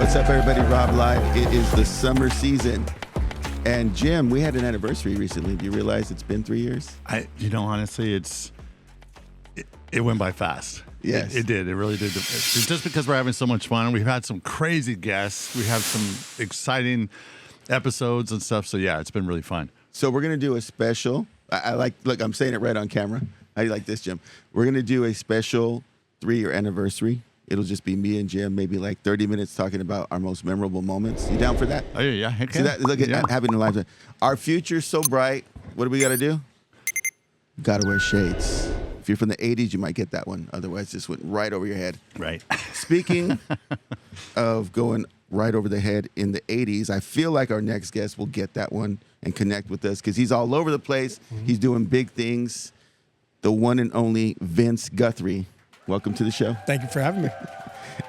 What's up, everybody? Rob Live. It is the summer season. And Jim, we had an anniversary recently. Do you realize it's been 3 years? Honestly, it went by fast. Yes. It did. It really did. It's just because we're having so much fun. We've had some crazy guests. We have some exciting episodes and stuff. So, yeah, it's been really fun. So we're going to do a special. Look, I'm saying it right on camera. How do you like this, Jim? We're going to do a special 3-year anniversary. It'll just be me and Jim, maybe like 30 minutes talking about our most memorable moments. You down for that? Oh, yeah. Heck See that? Look at having a lifetime. Our future's so bright. What do we got to do? Got to wear shades. If you're from the 80s, you might get that one. Otherwise, this went right over your head. Right. Speaking of going right over the head in the 80s, I feel like our next guest will get that one and connect with us because he's all over the place. Mm-hmm. He's doing big things. The one and only Vince Guthrie. Welcome to the show. Thank you for having me.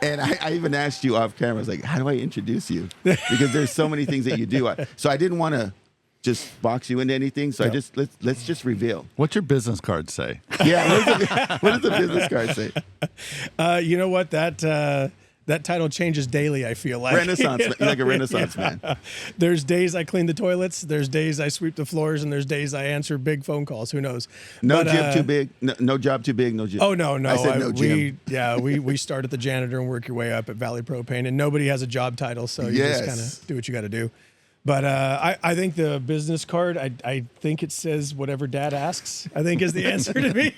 And I even asked you off camera, I was like, how do I introduce you? Because there's so many things that you do. So I didn't want to just box you into anything. So let's just reveal. What's your business card say? Yeah, what does the business card say? You know what? That title changes daily, I feel like. Renaissance, you know? Like a Renaissance man. There's days I clean the toilets, there's days I sweep the floors, and there's days I answer big phone calls. Who knows? No job too big. No job too big. No job. Oh, no. I said no gym. We start at the janitor and work your way up at Valley Propane, and nobody has a job title, so you just kind of do what you got to do. But I think the business card, I think it says whatever Dad asks, I think is the answer to me.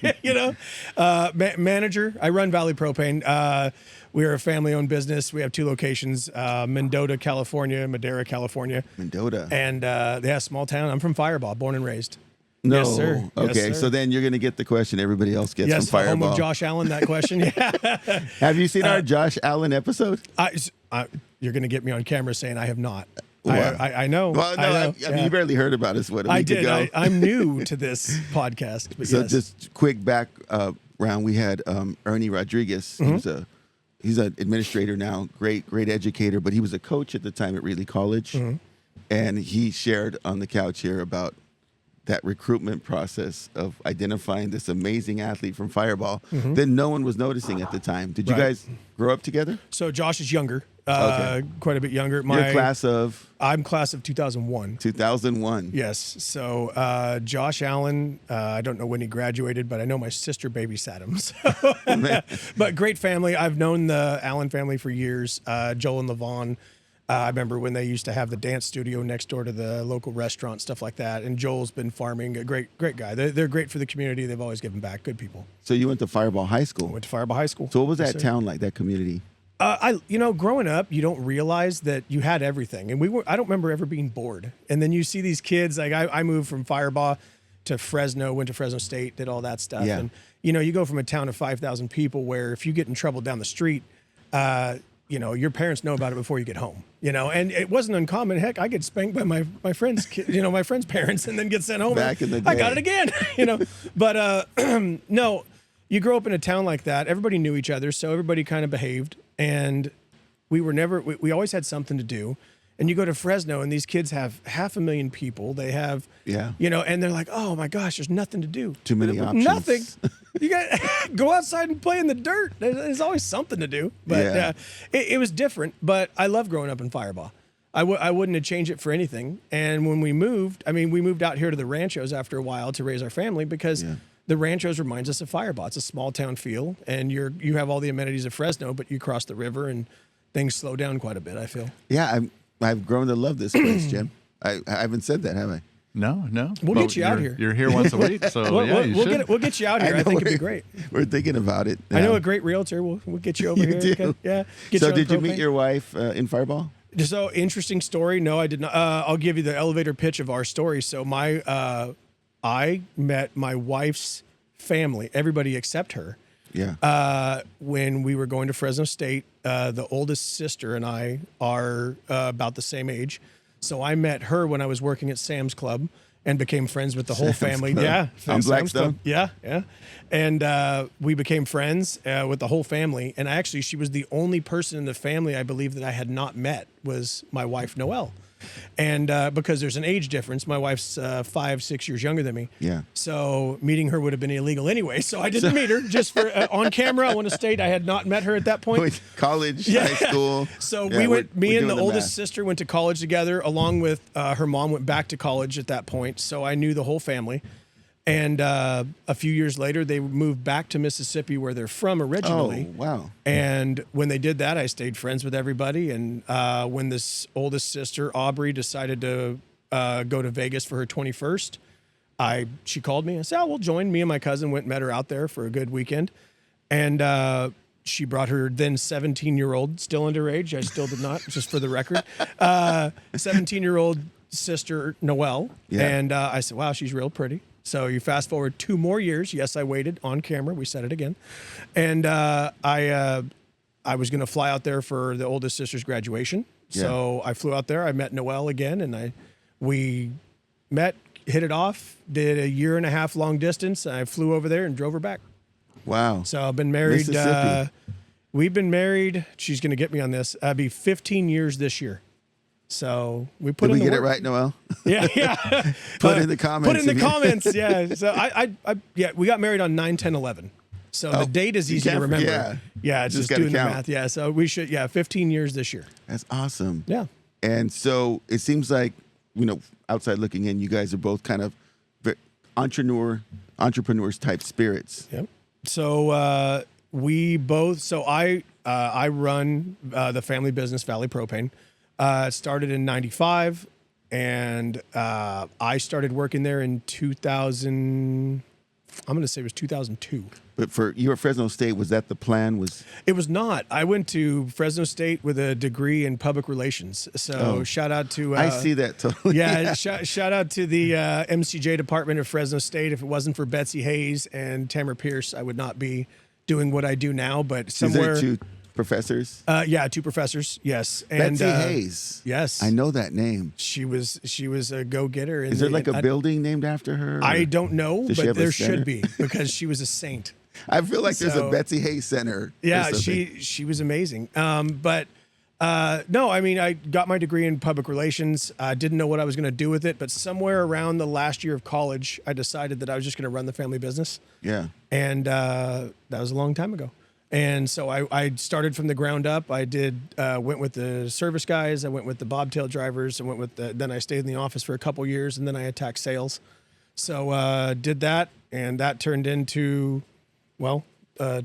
Manager, I run Valley Propane. We're a family-owned business. We have 2 locations, Mendota, California, Madera, California. Mendota. And small town. I'm from Fireball, born and raised. No. Yes, sir. Okay, yes, sir. So then you're going to get the question everybody else gets from Yes, Fireball. home of Josh Allen, that question. Yeah. Have you seen our Josh Allen episode? You're going to get me on camera saying I have not. Well, I know. Well, no, I mean, you barely heard about us, what, a week did. ago? I'm new to this podcast. But so yes. just quick background, we had Ernie Rodriguez. Mm-hmm. He's an administrator now, great educator, but he was a coach at the time at Reilly College. Mm-hmm. And he shared on the couch here about that recruitment process of identifying this amazing athlete from Fireball that no one was noticing at the time. Did you guys grow up together? So Josh is younger, okay. quite a bit younger. Your class of? I'm class of 2001. 2001. Yes. So Josh Allen, I don't know when he graduated, but I know my sister babysat him. So. But great family. I've known the Allen family for years. Joel and LaVon. I remember when they used to have the dance studio next door to the local restaurant, stuff like that. And Joel's been farming, a great guy. They're great for the community. They've always given back. Good people. So you went to Fireball High School? I went to Fireball High School. So what was that town like, that community? Growing up, you don't realize that you had everything. And I don't remember ever being bored. And then you see these kids, like I moved from Fireball to Fresno, went to Fresno State, did all that stuff. Yeah. And, you go from a town of 5,000 people where if you get in trouble down the street, your parents know about it before you get home, and it wasn't uncommon. Heck, I get spanked by my friends, my friends' parents, and then get sent home. Back in the day. I got it again, But no, you grow up in a town like that. Everybody knew each other, so everybody kind of behaved, and we always had something to do. And you go to Fresno, and these kids have 500,000 people. They have, and they're like, oh my gosh, there's nothing to do. Too many options. Nothing. You got go outside and play in the dirt. There's always something to do. But it was different. But I love growing up in Fireball. I wouldn't have changed it for anything. And when we moved out here to the Ranchos after a while to raise our family because the Ranchos reminds us of Fireball. It's a small town feel, and you have all the amenities of Fresno, but you cross the river and things slow down quite a bit, I feel. Yeah, I've grown to love this place, Jim. I haven't said that, have I? No. We'll get you out here. You're here once a week, so we'll get you out here. I think it'd be great. We're thinking about it. I know a great realtor. We'll get you over here. Do? Okay. Yeah. So did you meet your wife in Fireball? So interesting story. No, I did not. I'll give you the elevator pitch of our story. So I met my wife's family, everybody except her. Yeah. When we were going to Fresno State, the oldest sister and I are about the same age. So I met her when I was working at Sam's Club and became friends with the whole family. Club. Yeah. On Blackstone? Yeah. And we became friends with the whole family. And she was the only person in the family, I believe, that I had not met was my wife, Noelle. And because there's an age difference, my wife's 5-6 years younger than me. Yeah. So meeting her would have been illegal anyway. So I didn't meet her just for on camera. I want to state I had not met her at that point. College, high school. So Yeah, we went. Me we're and the doing oldest math. sister went to college together, along with her mom went back to college at that point. So I knew the whole family. And a few years later, they moved back to Mississippi, where they're from originally. Oh, wow. And when they did that, I stayed friends with everybody. And when this oldest sister, Aubrey, decided to go to Vegas for her 21st, she called me. I said, "Oh, we'll join." Me and my cousin went and met her out there for a good weekend. And she brought her then 17-year-old, still underage. I still did not, just for the record, 17-year-old sister, Noelle. Yeah. And I said, "Wow, she's real pretty." So you fast forward 2 more years. Yes, I waited on camera. We said it again. And I was going to fly out there for the oldest sister's graduation. Yeah. So I flew out there. I met Noelle again, and we met, hit it off, did a 1.5 year long distance. I flew over there and drove her back. Wow. So I've been married. Mississippi. We've been married. She's going to get me on this. I'll be 15 years this year. So we put Did in we the get it work. right, Noelle? Yeah. Put in the comments. Put in the if you- comments. Yeah. So we got married on 9/10/11. So the date is you easy to can't- remember. yeah. Yeah. It's Just just gotta doing the count. math. Yeah. So we should, 15 years this year. That's awesome. Yeah. And so it seems like, outside looking in, you guys are both kind of entrepreneurs type spirits. Yep. So we both. So I run the family business, Valley Propane. It started in '95, and I started working there in 2000. I'm going to say it was 2002. But for you at Fresno State, was that the plan? It was not. I went to Fresno State with a degree in public relations. So shout out to. I see that totally. Yeah, shout out to the MCJ department of Fresno State. If it wasn't for Betsy Hayes and Tamara Pierce, I would not be doing what I do now. But somewhere, Is there 2 professors? 2 professors. Yes, and Betsy Hayes. Yes, I know that name. she was a go getter. Is there like a building named after her? I or- don't know, Does she but have a there center? should be, because she was a saint. I feel like there's a So- Betsy Hayes Center. or Yeah, something. she was amazing. But no, I mean, I got my degree in public relations. I didn't know what I was going to do with it, but somewhere around the last year of college, I decided that I was just going to run the family business. Yeah. And that was a long time ago. And so I started from the ground up. I went with the service guys. I went with the bobtail drivers. Then I stayed in the office for a couple years, and then I attacked sales. So did that, and that turned into,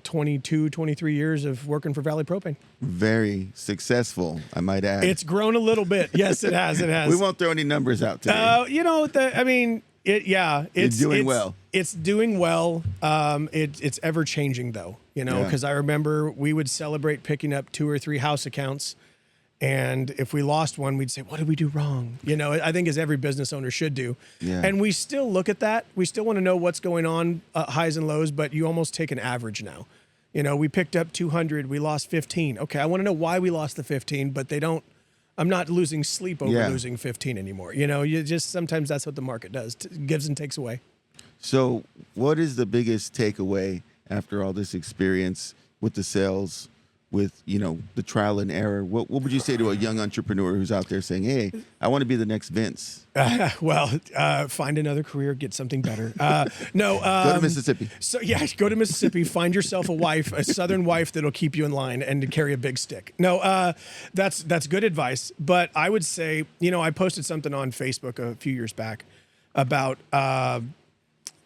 22, 23 years of working for Valley Propane. Very successful, I might add. It's grown a little bit. Yes, it has. It has. We won't throw any numbers out today. It's doing well. It's doing well. It's ever changing though, Yeah. because I remember we would celebrate picking up 2 or 3 house accounts, and if we lost one, we'd say, "What did we do wrong?" I think as every business owner should do. Yeah. And we still look at that. We still want to know what's going on, highs and lows, but you almost take an average now. We picked up 200, we lost 15. Okay, I want to know why we lost the 15, but I'm not losing sleep over Yeah. losing 15 anymore. You just, sometimes that's what the market does, gives and takes away. So, what is the biggest takeaway after all this experience with the sales, with the trial and error? What would you say to a young entrepreneur who's out there saying, "Hey, I want to be the next Vince"? Find another career, get something better. No, Go to Mississippi. So go to Mississippi, find yourself a wife, a Southern wife that'll keep you in line and to carry a big stick. No, that's good advice. But I would say, I posted something on Facebook a few years back about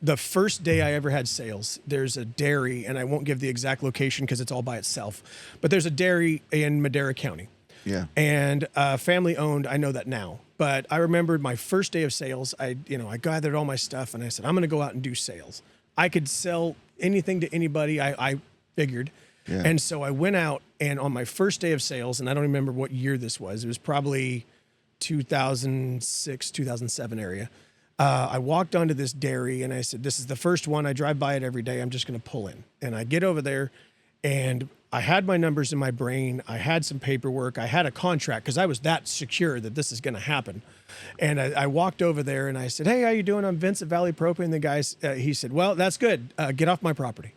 the first day I ever had sales. There's a dairy, and I won't give the exact location because it's all by itself, but there's a dairy in Madera County. Yeah. And family owned. I know that now, but I remembered my first day of sales. I gathered all my stuff and I said, I'm going to go out and do sales. I could sell anything to anybody. I figured. Yeah. And so I went out, and on my first day of sales, and I don't remember what year this was. It was probably 2006, 2007 area. I walked onto this dairy and I said, this is the first one. I drive by it every day. I'm just going to pull in. And I get over there, and I had my numbers in my brain. I had some paperwork. I had a contract because I was that secure that this is going to happen. And I walked over there and I said, "Hey, how you doing? I'm Vince at Valley Propane." The guy, he said, "Well, that's good. Get off my property."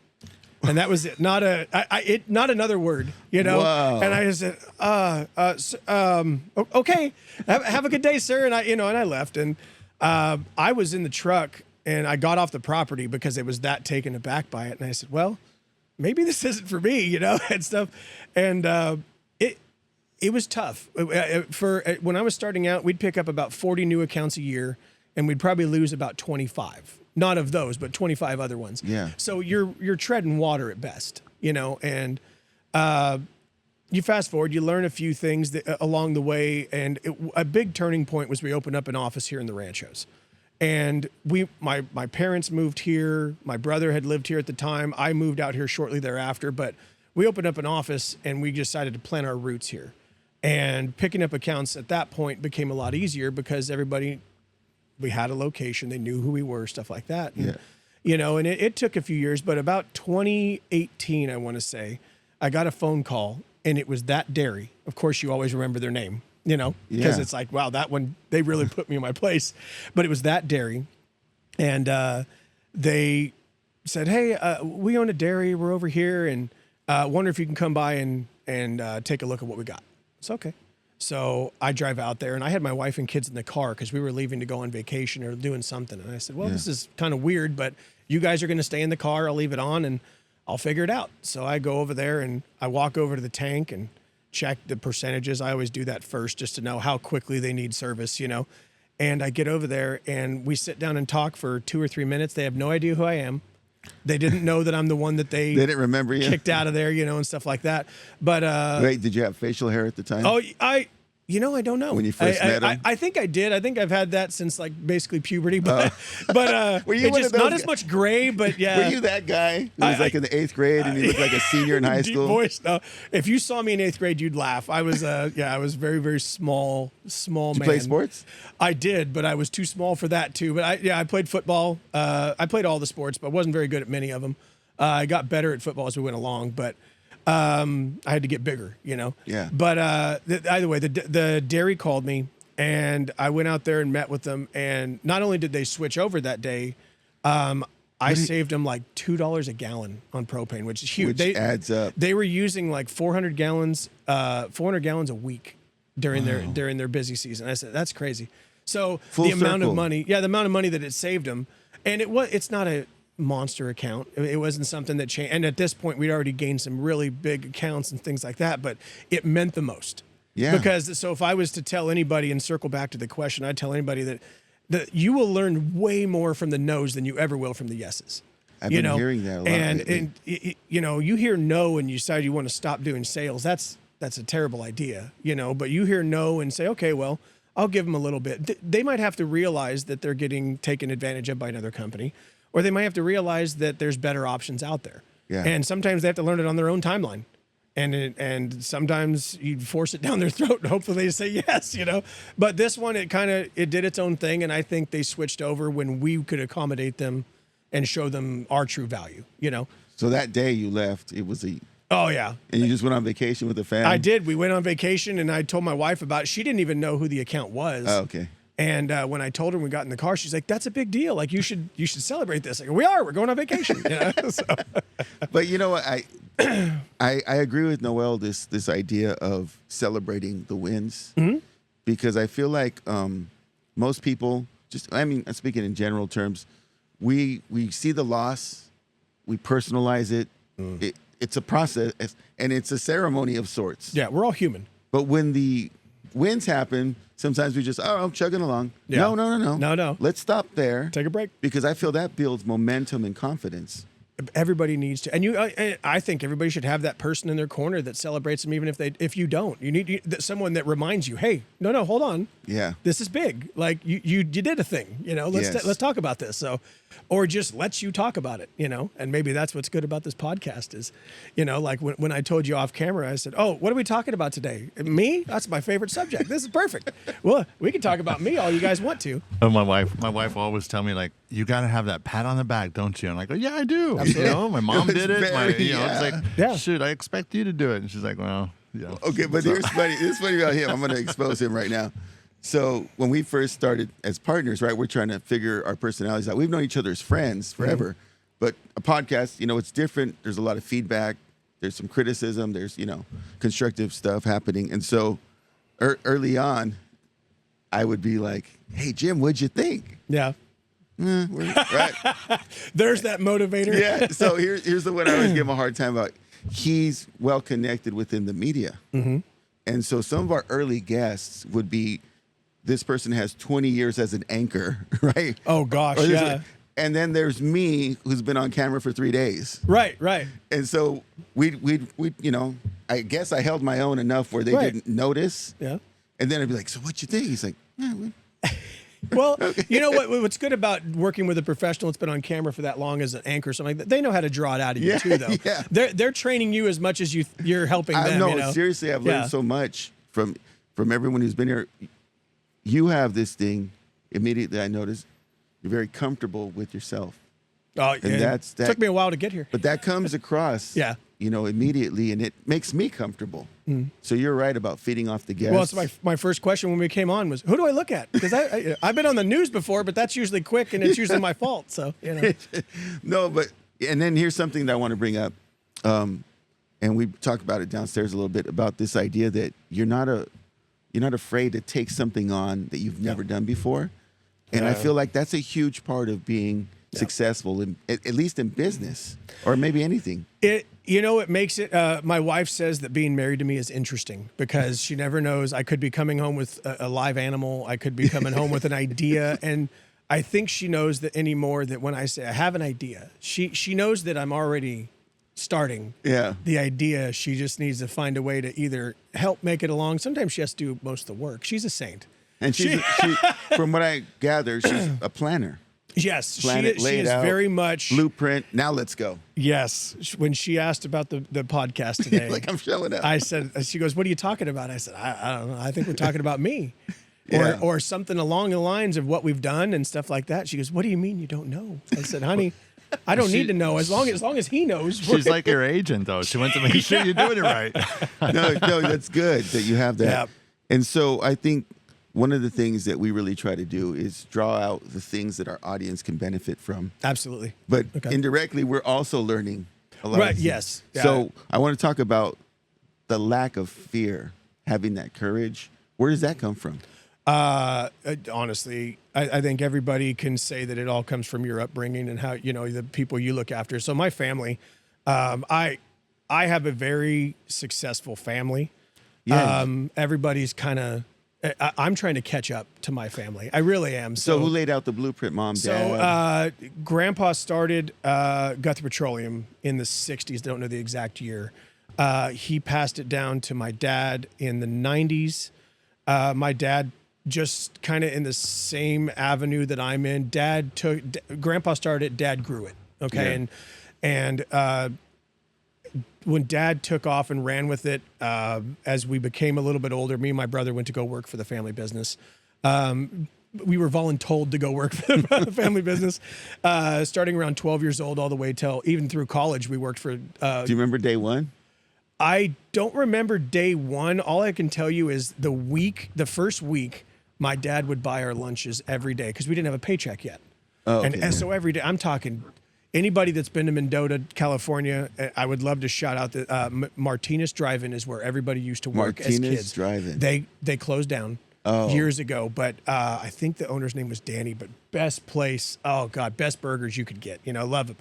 And that was it. Not another word, you know. Wow. And I just said, okay, have a good day, sir. And I left. And I was in the truck and I got off the property because it was that taken aback by it. And I said, well, maybe this isn't for me, you know, and stuff. And it was tough. When I was starting out, we'd pick up about 40 new accounts a year, and we'd probably lose about 25. Not of those, but 25 other ones. Yeah. So you're treading water at best, you know, and you fast forward, you learn a few things along the way, and a big turning point was we opened up an office here in the Ranchos. And my parents moved here. My brother had lived here at the time. I moved out here shortly thereafter, but we opened up an office and we decided to plant our roots here. And picking up accounts at that point became a lot easier because we had a location, they knew who we were, stuff like that. And, Yeah. you know, and it took a few years, but about 2018, I want to say, I got a phone call and it was that dairy. Of course, you always remember their name, you know, because Yeah. it's like, wow, that one, they really put me in my place. But it was that dairy. And they said, hey, we own a dairy. We're over here and wonder if you can come by and take a look at what we got. It's okay. So I drive out there and I had my wife and kids in the car because we were leaving to go on vacation or doing something. And I said, well, this is kind of weird, but you guys are going to stay in the car. I'll leave it on and I'll figure it out. So I go over there and I walk over to the tank and check the percentages. I always do that first just to know how quickly they need service, you know. And I get over there and we sit down and talk for 2 or 3 minutes. They have no idea who I am. They didn't know that I'm the one that they didn't remember you, kicked out of there, you know, and stuff like that. But wait, did you have facial hair at the time? oh, I don't know. When you first met him? I think I did. I think I've had that since like basically puberty, but Were you it's one just of those not as much gray. But yeah, Were you that guy who was like in the 8th grade and you looked like a senior in high deep school? voice? No. If you saw me in 8th grade, you'd laugh. I was I was very, very small Did man. you play sports? I did, but I was too small for that too. But I played football. I played all the sports, but wasn't very good at many of them. I got better at football as we went along, but I had to get bigger, you know? Yeah. But either way, the dairy called me and I went out there and met with them. And not only did they switch over that day, I saved them like $2 a gallon on propane, which is huge. Which adds up. They were using like 400 gallons a week during their busy season. I said, that's crazy. So Full the amount of circle. money, the amount of money that it saved them, and it's not a monster account. It wasn't something that changed. And at this point, we'd already gained some really big accounts and things like that, but it meant the most. Yeah. Because so if I was to tell anybody and circle back to the question, I'd tell anybody that you will learn way more from the no's than you ever will from the yeses. I've been hearing that a lot lately. And you know, you hear no and you decide you want to stop doing sales. That's a terrible idea, you know, but you hear no and say, okay, well, I'll give them a little bit. They might have to realize that they're getting taken advantage of by another company, or they might have to realize that there's better options out there. Yeah. And sometimes they have to learn it on their own timeline. And sometimes you force it down their throat and hopefully they say yes, you know. But this one, it did its own thing. And I think they switched over when we could accommodate them and show them our true value, you know. So that day you left, it was Oh, yeah. and you just went on vacation with the family? I did. We went on vacation and I told my wife about it. She didn't even know who the account was. Oh, okay. And when I told her when we got in the car, she's like, that's a big deal. Like, you should celebrate this. Like, we're going on vacation. You know? So. But you know what? I agree with Noel, this idea of celebrating the wins, because I feel like most people, I'm speaking in general terms, we see the loss, we personalize it. It's a process and it's a ceremony of sorts. Yeah, we're all human. But when the wins happen, sometimes we just, I'm chugging along. Yeah. No. Let's stop there. Take a break. Because I feel that builds momentum and confidence. Everybody needs to, and I think everybody should have that person in their corner that celebrates them, even if you don't. You need someone that reminds you, hey, no, hold on. Yeah. This is big. Like you did a thing, you know. Let's talk about this. So, or just lets you talk about it, you know. And maybe that's what's good about this podcast is, you know, like when I told you off camera, I said, oh, what are we talking about today? Me? That's my favorite subject. This is perfect. Well, we can talk about me all you guys want to. My wife always tell me, like, you got to have that pat on the back, don't you? And I go, yeah, I do. Absolutely. You know, my mom did it. It's like, Yeah. shoot, I expect you to do it. And she's like, well, yeah. Okay, but here's funny about him. I'm going to expose him right now. So when we first started as partners, right, we're trying to figure our personalities out. We've known each other as friends forever, But a podcast, it's different. There's a lot of feedback. There's some criticism. There's, constructive stuff happening. And so early on, I would be like, hey, Jim, what'd you think? Yeah. Right. There's that motivator. Yeah. So here's the one I always give him a hard time about. He's well connected within the media. Mm-hmm. And so some of our early guests would be, this person has 20 years as an anchor, right? Oh, gosh, yeah. And then there's me, who's been on camera for 3 days. Right. And so we I guess I held my own enough where they didn't notice. Yeah. And then I'd be like, so what you think? He's like, Well, you know what's good about working with a professional that's been on camera for that long as an anchor or something like that, they know how to draw it out of you too, though. Yeah. They're training you as much as you're helping them. No, seriously, I've learned so much from everyone who's been here. You have this thing, immediately I noticed, you're very comfortable with yourself. Oh, and that took me a while to get here. But that comes across immediately, and it makes me comfortable. Mm. So you're right about feeding off the guests. Well, it's my first question when we came on was, who do I look at? Because I've been on the news before, but that's usually quick, and it's usually my fault. So, No, and then here's something that I want to bring up. And we talked about it downstairs a little bit, about this idea that you're not afraid to take something on that you've never done before. And I feel like that's a huge part of being successful, at least in business, or maybe anything. It makes it, my wife says that being married to me is interesting because she never knows. I could be coming home with a live animal. I could be coming home with an idea. And I think she knows that anymore, that when I say I have an idea, she knows that I'm already starting the idea. She just needs to find a way to either help make it along. Sometimes she has to do most of the work. She's a saint. And she from what I gather, she's a planner. Yes, she is very much blueprint. Now let's go. Yes, when she asked about the podcast today, like I'm showing up. I said, she goes, "What are you talking about?" I said, "I don't know. I think we're talking about me, or something along the lines of what we've done and stuff like that." She goes, "What do you mean you don't know?" I said, "Honey, I don't need to know as long as he knows." She's like your agent, though. She wants to make sure you're doing it right. No, that's good that you have that. Yeah. And so I think one of the things that we really try to do is draw out the things that our audience can benefit from. Absolutely. But indirectly, we're also learning a lot. Right. Yes. Yeah. So I want to talk about the lack of fear, having that courage. Where does that come from? Honestly, I think everybody can say that it all comes from your upbringing and how, the people you look after. So my family, I have a very successful family. Yeah. Everybody's kind of, I'm trying to catch up to my family. I really am. So who laid out the blueprint, Mom, Dad? So Grandpa started Guthrie Petroleum in the 60s. Don't know the exact year. He passed it down to my dad in the 90s. My dad just kind of in the same avenue that I'm in. Grandpa started it, Dad grew it. Okay. Yeah. And when Dad took off and ran with it, as we became a little bit older, me and my brother went to go work for the family business. We were voluntold to go work for the family business, starting around 12 years old all the way till even through college. We worked for. Do you remember day one? I don't remember day one. All I can tell you is the first week, my dad would buy our lunches every day because we didn't have a paycheck yet. Oh, and so every day, I'm talking. Anybody that's been to Mendota, California, I would love to shout out that Martinez Drive-In is where everybody used to work as kids. Martinez Drive-In. They closed down years ago, but I think the owner's name was Danny. But best place, oh God, best burgers you could get. Love them,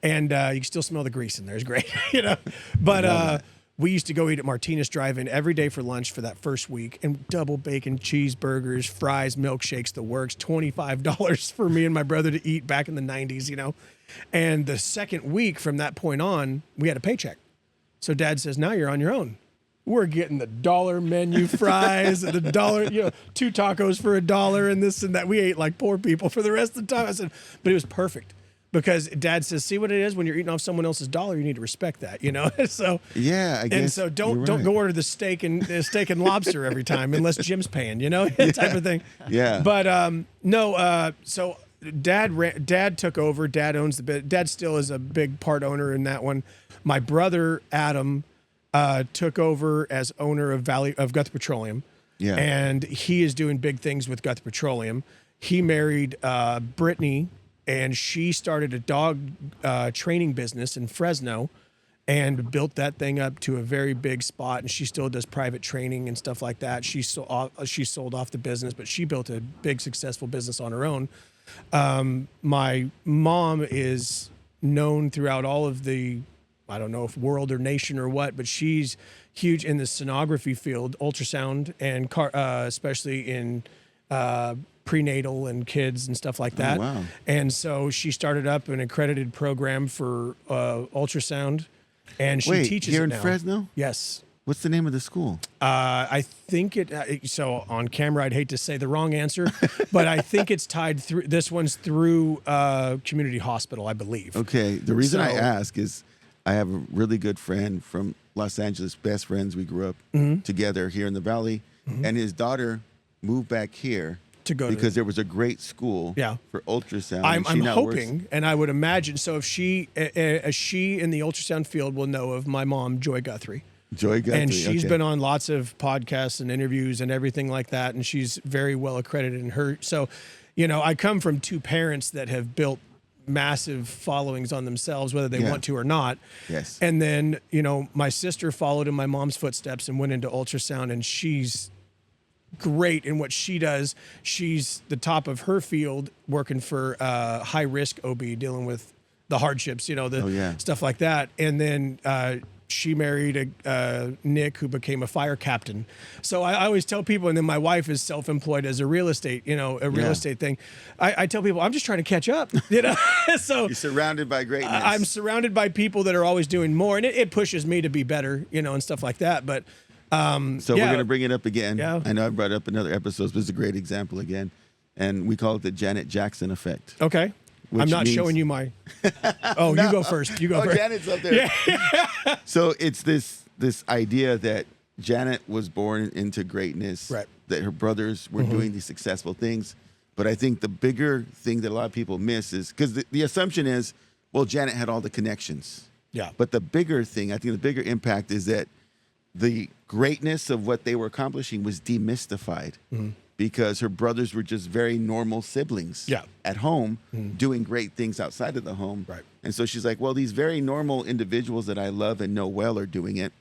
and you can still smell the grease in there. It's great, But we used to go eat at Martinez Drive-In every day for lunch for that first week, and double bacon cheeseburgers, fries, milkshakes, the works. $25 for me and my brother to eat back in the 90s, And the second week from that point on, we had a paycheck. So Dad says, now you're on your own. We're getting the $1 menu fries and the $1, 2 tacos for $1 and this and that. We ate like poor people for the rest of the time. I said, but it was perfect because Dad says, see what it is when you're eating off someone else's dollar, you need to respect that, So yeah, I guess. And so don't go order the steak and lobster every time unless Jim's paying, type of thing. Yeah. But so Dad took over. Dad owns the bit. Dad still is a big part owner in that one. My brother Adam took over as owner of Guthrie Petroleum. Yeah. And he is doing big things with Guthrie Petroleum. He married Brittany, and she started a dog training business in Fresno and built that thing up to a very big spot. And she still does private training and stuff like that. She sold off the business, but she built a big successful business on her own. My mom is known throughout all of the, I don't know if world or nation or what, but she's huge in the sonography field, ultrasound, and especially in prenatal and kids and stuff like that. Oh, wow. And so she started up an accredited program for ultrasound, and she teaches here it in now. Fresno? Yes. What's the name of the school? I think so on camera, I'd hate to say the wrong answer, but I think it's tied through, this one's through Community Hospital, I believe. Okay. The reason I ask is I have a really good friend from Los Angeles, best friends. We grew up together here in the Valley, and his daughter moved back here to go because there was a great school for ultrasound. I'm hoping, and I would imagine, so if she in the ultrasound field will know of my mom, Joy Guthrie. Joy Guthrie. And she's been on lots of podcasts and interviews and everything like that, and she's very well accredited in her. So, I come from two parents that have built massive followings on themselves, whether they want to or not. Yes. And then, my sister followed in my mom's footsteps and went into ultrasound, and she's great in what she does. She's the top of her field working for high risk OB, dealing with the hardships, stuff like that. And then she married Nick, who became a fire captain. So I always tell people, and then my wife is self-employed as a real estate, real estate thing. I tell people, I'm just trying to catch up, So you're surrounded by greatness. I'm surrounded by people that are always doing more, and it pushes me to be better, and stuff like that. But so we're going to bring it up again. Yeah. I know I brought it up in other episodes, but it's a great example again. And we call it the Janet Jackson effect. Okay. I'm not showing you my. Oh, no. You go first. You go first. Janet's up there. Yeah. So it's this idea that Janet was born into greatness, right? That her brothers were doing these successful things. But I think the bigger thing that a lot of people miss is because the assumption is, well, Janet had all the connections. Yeah. But the bigger thing, I think the bigger impact is that the greatness of what they were accomplishing was demystified. Because her brothers were just very normal siblings at home doing great things outside of the home. Right. And so she's like, well, these very normal individuals that I love and know well are doing it.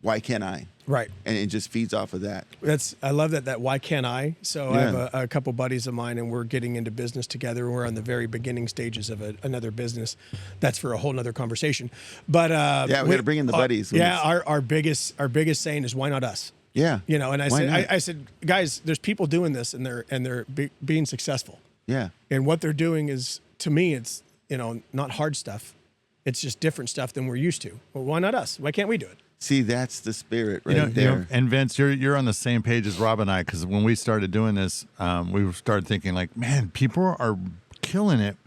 Why can't I? Right. And it just feeds off of that. I love that why can't I? So I have a couple buddies of mine, and we're getting into business together. And we're on the very beginning stages of another business. That's for a whole nother conversation. But we got to bring in the buddies. Our biggest saying is, why not us? Yeah. And I said, guys, there's people doing this, and they're being successful. Yeah. And what they're doing is, to me, it's, not hard stuff. It's just different stuff than we're used to. Well, why not us? Why can't we do it? See, that's the spirit there. And Vince, you're on the same page as Rob and I, because when we started doing this, we started thinking like, man, people are killing it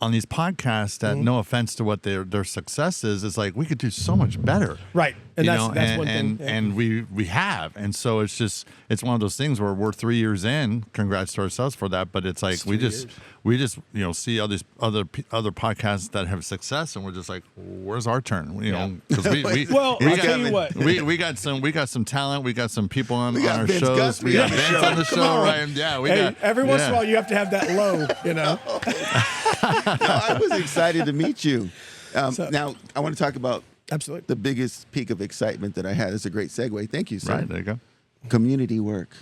on these podcasts that, no offense to what their success is like, we could do so much better. Right. And that's one thing. And we have. And so it's one of those things where we're 3 years in, congrats to ourselves for that. But it's like, we just see all these other podcasts that have success, and we're just like, where's our turn? Because we got some talent. We got some people on our Vince shows. Guthrie we got Vince on the show, right? Yeah, every once in a while you have to have that low, No, I was excited to meet you. Now, I want to talk about absolutely the biggest peak of excitement that I had. It's a great segue. Thank you, sir. Right, there you go. Community work.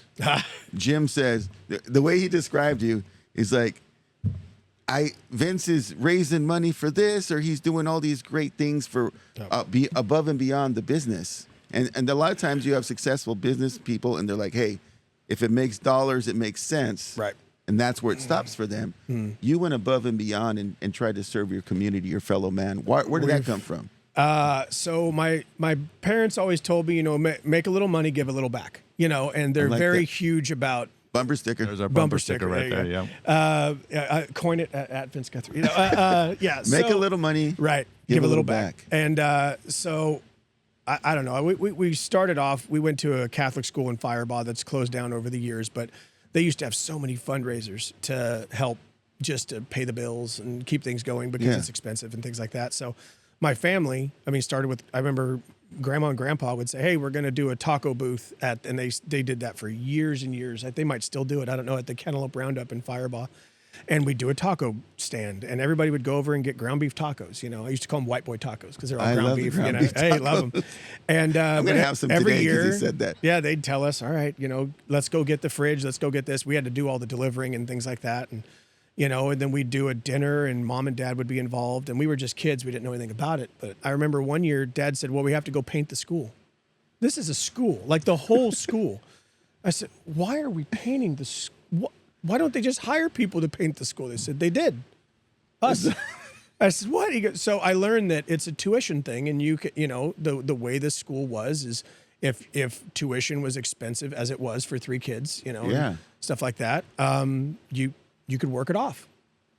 Jim says, the way he described you is like, Vince is raising money for this, or he's doing all these great things for be above and beyond the business. And a lot of times you have successful business people, and they're like, hey, if it makes dollars, it makes sense. Right. And that's where it stops for them. You went above and beyond and tried to serve your community, your fellow man. Where did that come from? So my parents always told me, make a little money, give a little back, and they're very huge about bumper sticker. There's our bumper sticker right there. Yeah. I coin it at Vince Guthrie. Yeah. Make a little money. Right. Give a little back. And so I don't know. We started off, we went to a Catholic school in Firebaugh that's closed down over the years, but they used to have so many fundraisers to help just to pay the bills and keep things going because it's expensive and things like that. So my family, started with, I remember Grandma and Grandpa would say, hey, we're going to do a taco booth and they did that for years and years. They might still do it. I don't know, at the Cantaloupe Roundup in Firebaugh. And we'd do a taco stand, and everybody would go over and get ground beef tacos. I used to call them white boy tacos because they're all I ground love the beef. ground beef Hey, love them. And I'm going to have some every today year, because he said that. yeah, they'd tell us, all right, let's go get the fridge. Let's go get this. We had to do all the delivering and things like that. And, and then we'd do a dinner, and mom and dad would be involved. And we were just kids. We didn't know anything about it. But I remember one year, dad said, well, we have to go paint the school. This is a school, like the whole school. I said, why are we painting the school? Why don't they just hire people to paint the school? They said, they did. Us. I said, what? He goes, so I learned that it's a tuition thing, and the way this school was is if tuition was expensive as it was for 3 kids, and stuff like that, you could work it off.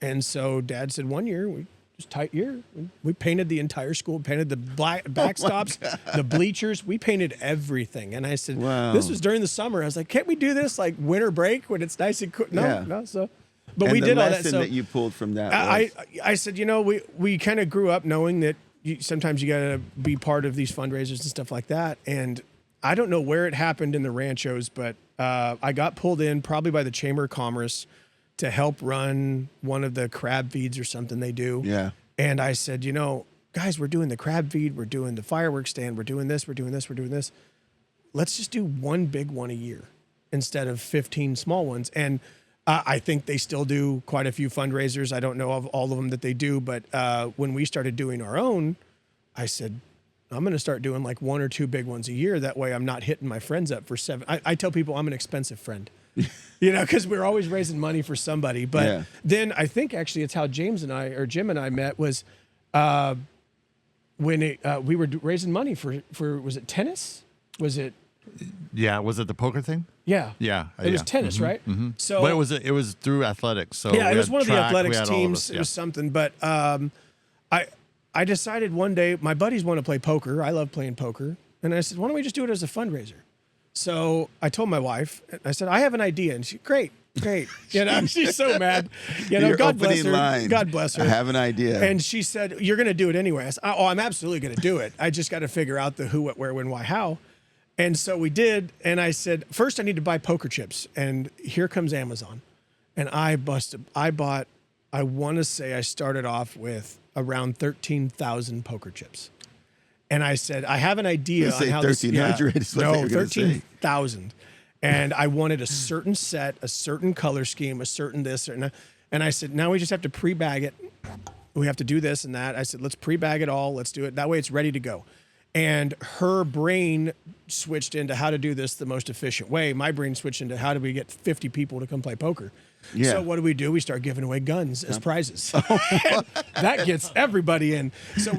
And so Dad said one year, it was a tight year. We painted the entire school, painted the backstops, the bleachers. We painted everything. And I said, wow. This was during the summer. I was like, can't we do this like winter break when it's nice and cool? No. So, but we did all that. So that you pulled from that. I said, we kind of grew up knowing that sometimes you got to be part of these fundraisers and stuff like that. And I don't know where it happened in the ranchos, but I got pulled in probably by the Chamber of Commerce to help run one of the crab feeds or something they do. Yeah. And I said, guys, we're doing the crab feed. We're doing the fireworks stand. We're doing this. We're doing this. We're doing this. Let's just do one big one a year instead of 15 small ones. And I think they still do quite a few fundraisers. I don't know of all of them that they do, but when we started doing our own, I said, I'm going to start doing like 1 or 2 big ones a year. That way I'm not hitting my friends up for 7. I tell people I'm an expensive friend. Because we're always raising money for somebody. But then I think actually it's how Jim and I met was when we were raising money for was it tennis? Was it? Yeah. Was it the poker thing? Yeah. Yeah. It was tennis, right? Mm-hmm. So, but it was through athletics. So yeah, it was one of the athletics teams. Yeah. It was something. But I decided one day my buddies want to play poker. I love playing poker, and I said, why don't we just do it as a fundraiser? So I told my wife, I said, I have an idea. And she, great. She's so mad. God bless her. Line, God bless her. I have an idea. And she said, you're going to do it anyway. I said, I'm absolutely going to do it. I just got to figure out the who, what, where, when, why, how. And so we did. And I said, first I need to buy poker chips. And here comes Amazon. And I want to say I started off with around 13,000 poker chips. And I said, I have an idea on how 1,300 is what they were gonna say. 13,000. And I wanted a certain set, a certain color scheme, a certain this. And I said, now we just have to pre-bag it. We have to do this and that. I said, let's pre-bag it all. Let's do it. That way it's ready to go. And her brain switched into how to do this the most efficient way. My brain switched into how do we get 50 people to come play poker. Yeah. So what do? We start giving away guns as prizes. That gets everybody in. So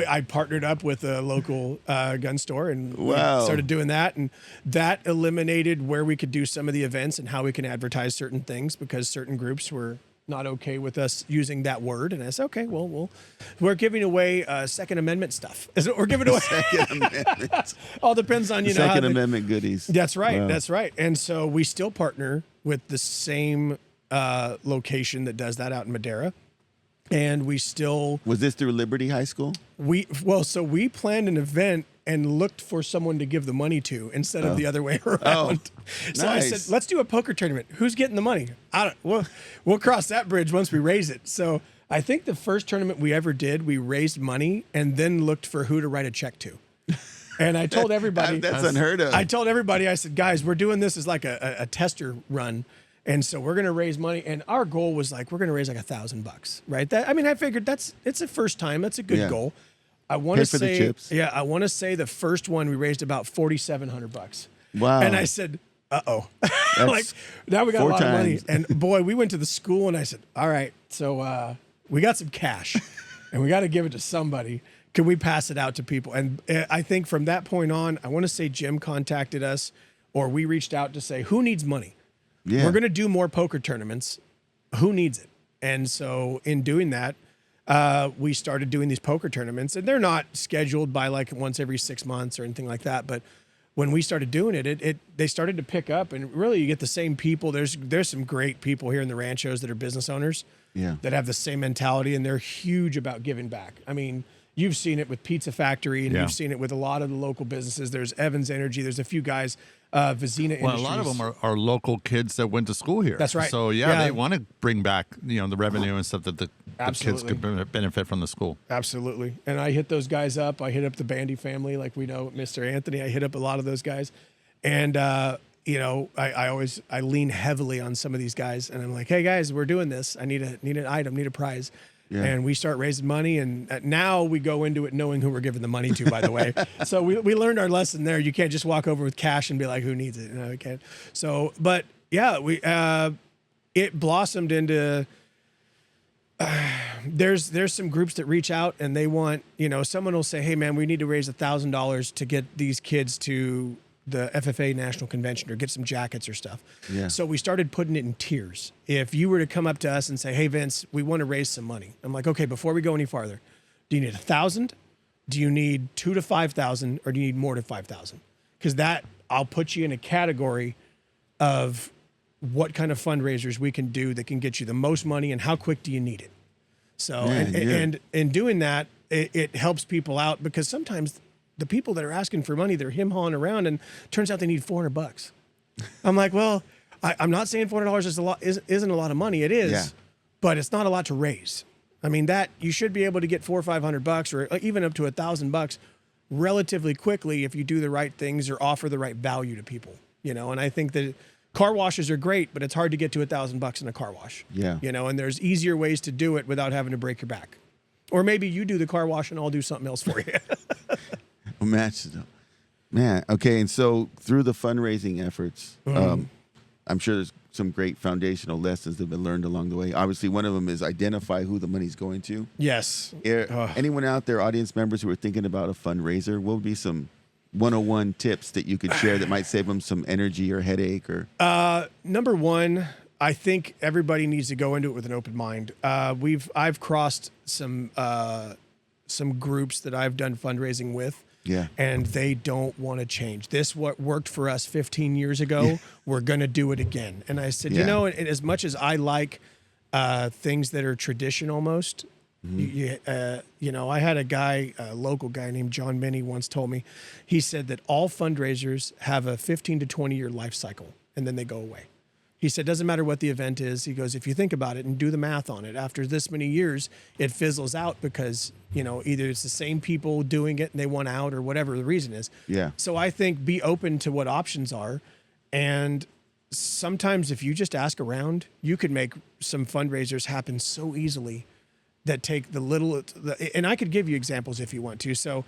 I partnered up with a local gun store and we started doing that. And that eliminated where we could do some of the events and how we can advertise certain things because certain groups were not okay with us using that word. And I said, okay, well, we're giving away Second Amendment stuff. Is what we're giving away? Second Amendment. All depends on, Second Amendment goodies. That's right. Wow. That's right. And so we still partner with the same location that does that out in Madera. And we still... Was this through Liberty High School? So we planned an event and looked for someone to give the money to instead of the other way around. So nice. I said, let's do a poker tournament. Who's getting the money? We'll cross that bridge once we raise it. So I think the first tournament we ever did, we raised money and then looked for who to write a check to. And I told everybody... That's unheard of. I told everybody, I said, guys, we're doing this as like a tester run. And so we're going to raise money. And our goal was like, we're going to raise like $1,000, right? I figured it's a first time. That's a good goal. I want to say, the chips. Yeah, I want to say the first one we raised about $4,700. Wow. And I said, like now we got a lot of money. And boy, we went to the school and I said, all right, so we got some cash and we got to give it to somebody. Can we pass it out to people? And I think from that point on, I want to say Jim contacted us or we reached out to say, who needs money? Yeah. We're going to do more poker tournaments. Who needs it? And so in doing that, we started doing these poker tournaments, and they're not scheduled by like once every 6 months or anything like that. But when we started doing it, they started to pick up, and really you get the same people. There's some great people here in the ranchos that are business owners that have the same mentality, and they're huge about giving back. I mean, you've seen it with Pizza Factory, and Yeah. you've seen it with a lot of the local businesses. There's Evans Energy. There's a few guys, Vizina Industries. Well, a lot of them are local kids that went to school here. That's right. So Yeah. they want to bring back the revenue and stuff that the kids could benefit from the school. Absolutely. And I hit those guys up. I hit up the Bandy family, like we know Mr. Anthony. I hit up a lot of those guys, and I lean heavily on some of these guys, and I'm like, hey guys, we're doing this. I need an item, need a prize. Yeah. And we start raising money, and now we go into it knowing who we're giving the money to, by the way. So we learned our lesson there. You can't just walk over with cash and be like, who needs it? No, you can't. So, but yeah, it blossomed into, there's some groups that reach out and they want, someone will say, hey man, we need to raise $1,000 to get these kids to the FFA National Convention or get some jackets or stuff. Yeah. So we started putting it in tiers. If you were to come up to us and say, hey, Vince, we want to raise some money. I'm like, okay, before we go any farther, do you need 1,000? Do you need 2,000 to 5,000, or do you need more to 5,000? Because I'll put you in a category of what kind of fundraisers we can do that can get you the most money and how quick do you need it. So, and in doing that, it helps people out, because sometimes the people that are asking for money, they're him-hawing around, and turns out they need $400. I'm like, well, I'm not saying $400 isn't a lot of money. It is, but it's not a lot to raise. I mean, that you should be able to get $400 or $500 or even up to $1,000 relatively quickly if you do the right things or offer the right value to people. And I think that car washes are great, but it's hard to get to $1,000 in a car wash. Yeah. And there's easier ways to do it without having to break your back. Or maybe you do the car wash and I'll do something else for you. Match, man. Okay, and so through the fundraising efforts, I'm sure there's some great foundational lessons that have been learned along the way. Obviously, one of them is identify who the money's going to. Yes. Anyone out there, audience members who are thinking about a fundraiser, what would be some 101 tips that you could share that might save them some energy or headache? Or number one, I think everybody needs to go into it with an open mind. I've crossed some groups that I've done fundraising with. Yeah. And they don't want to change. This what worked for us 15 years ago. We're going to do it again. And I said, and as much as I like things that are tradition almost, I had a guy, a local guy named John Minnie once told me, he said that all fundraisers have a 15 to 20 year life cycle and then they go away. He said, doesn't matter what the event is. He goes, if you think about it and do the math on it, after this many years, it fizzles out because, either it's the same people doing it and they want out or whatever the reason is. Yeah. So I think be open to what options are. And sometimes if you just ask around, you could make some fundraisers happen so easily that take and I could give you examples if you want to. So,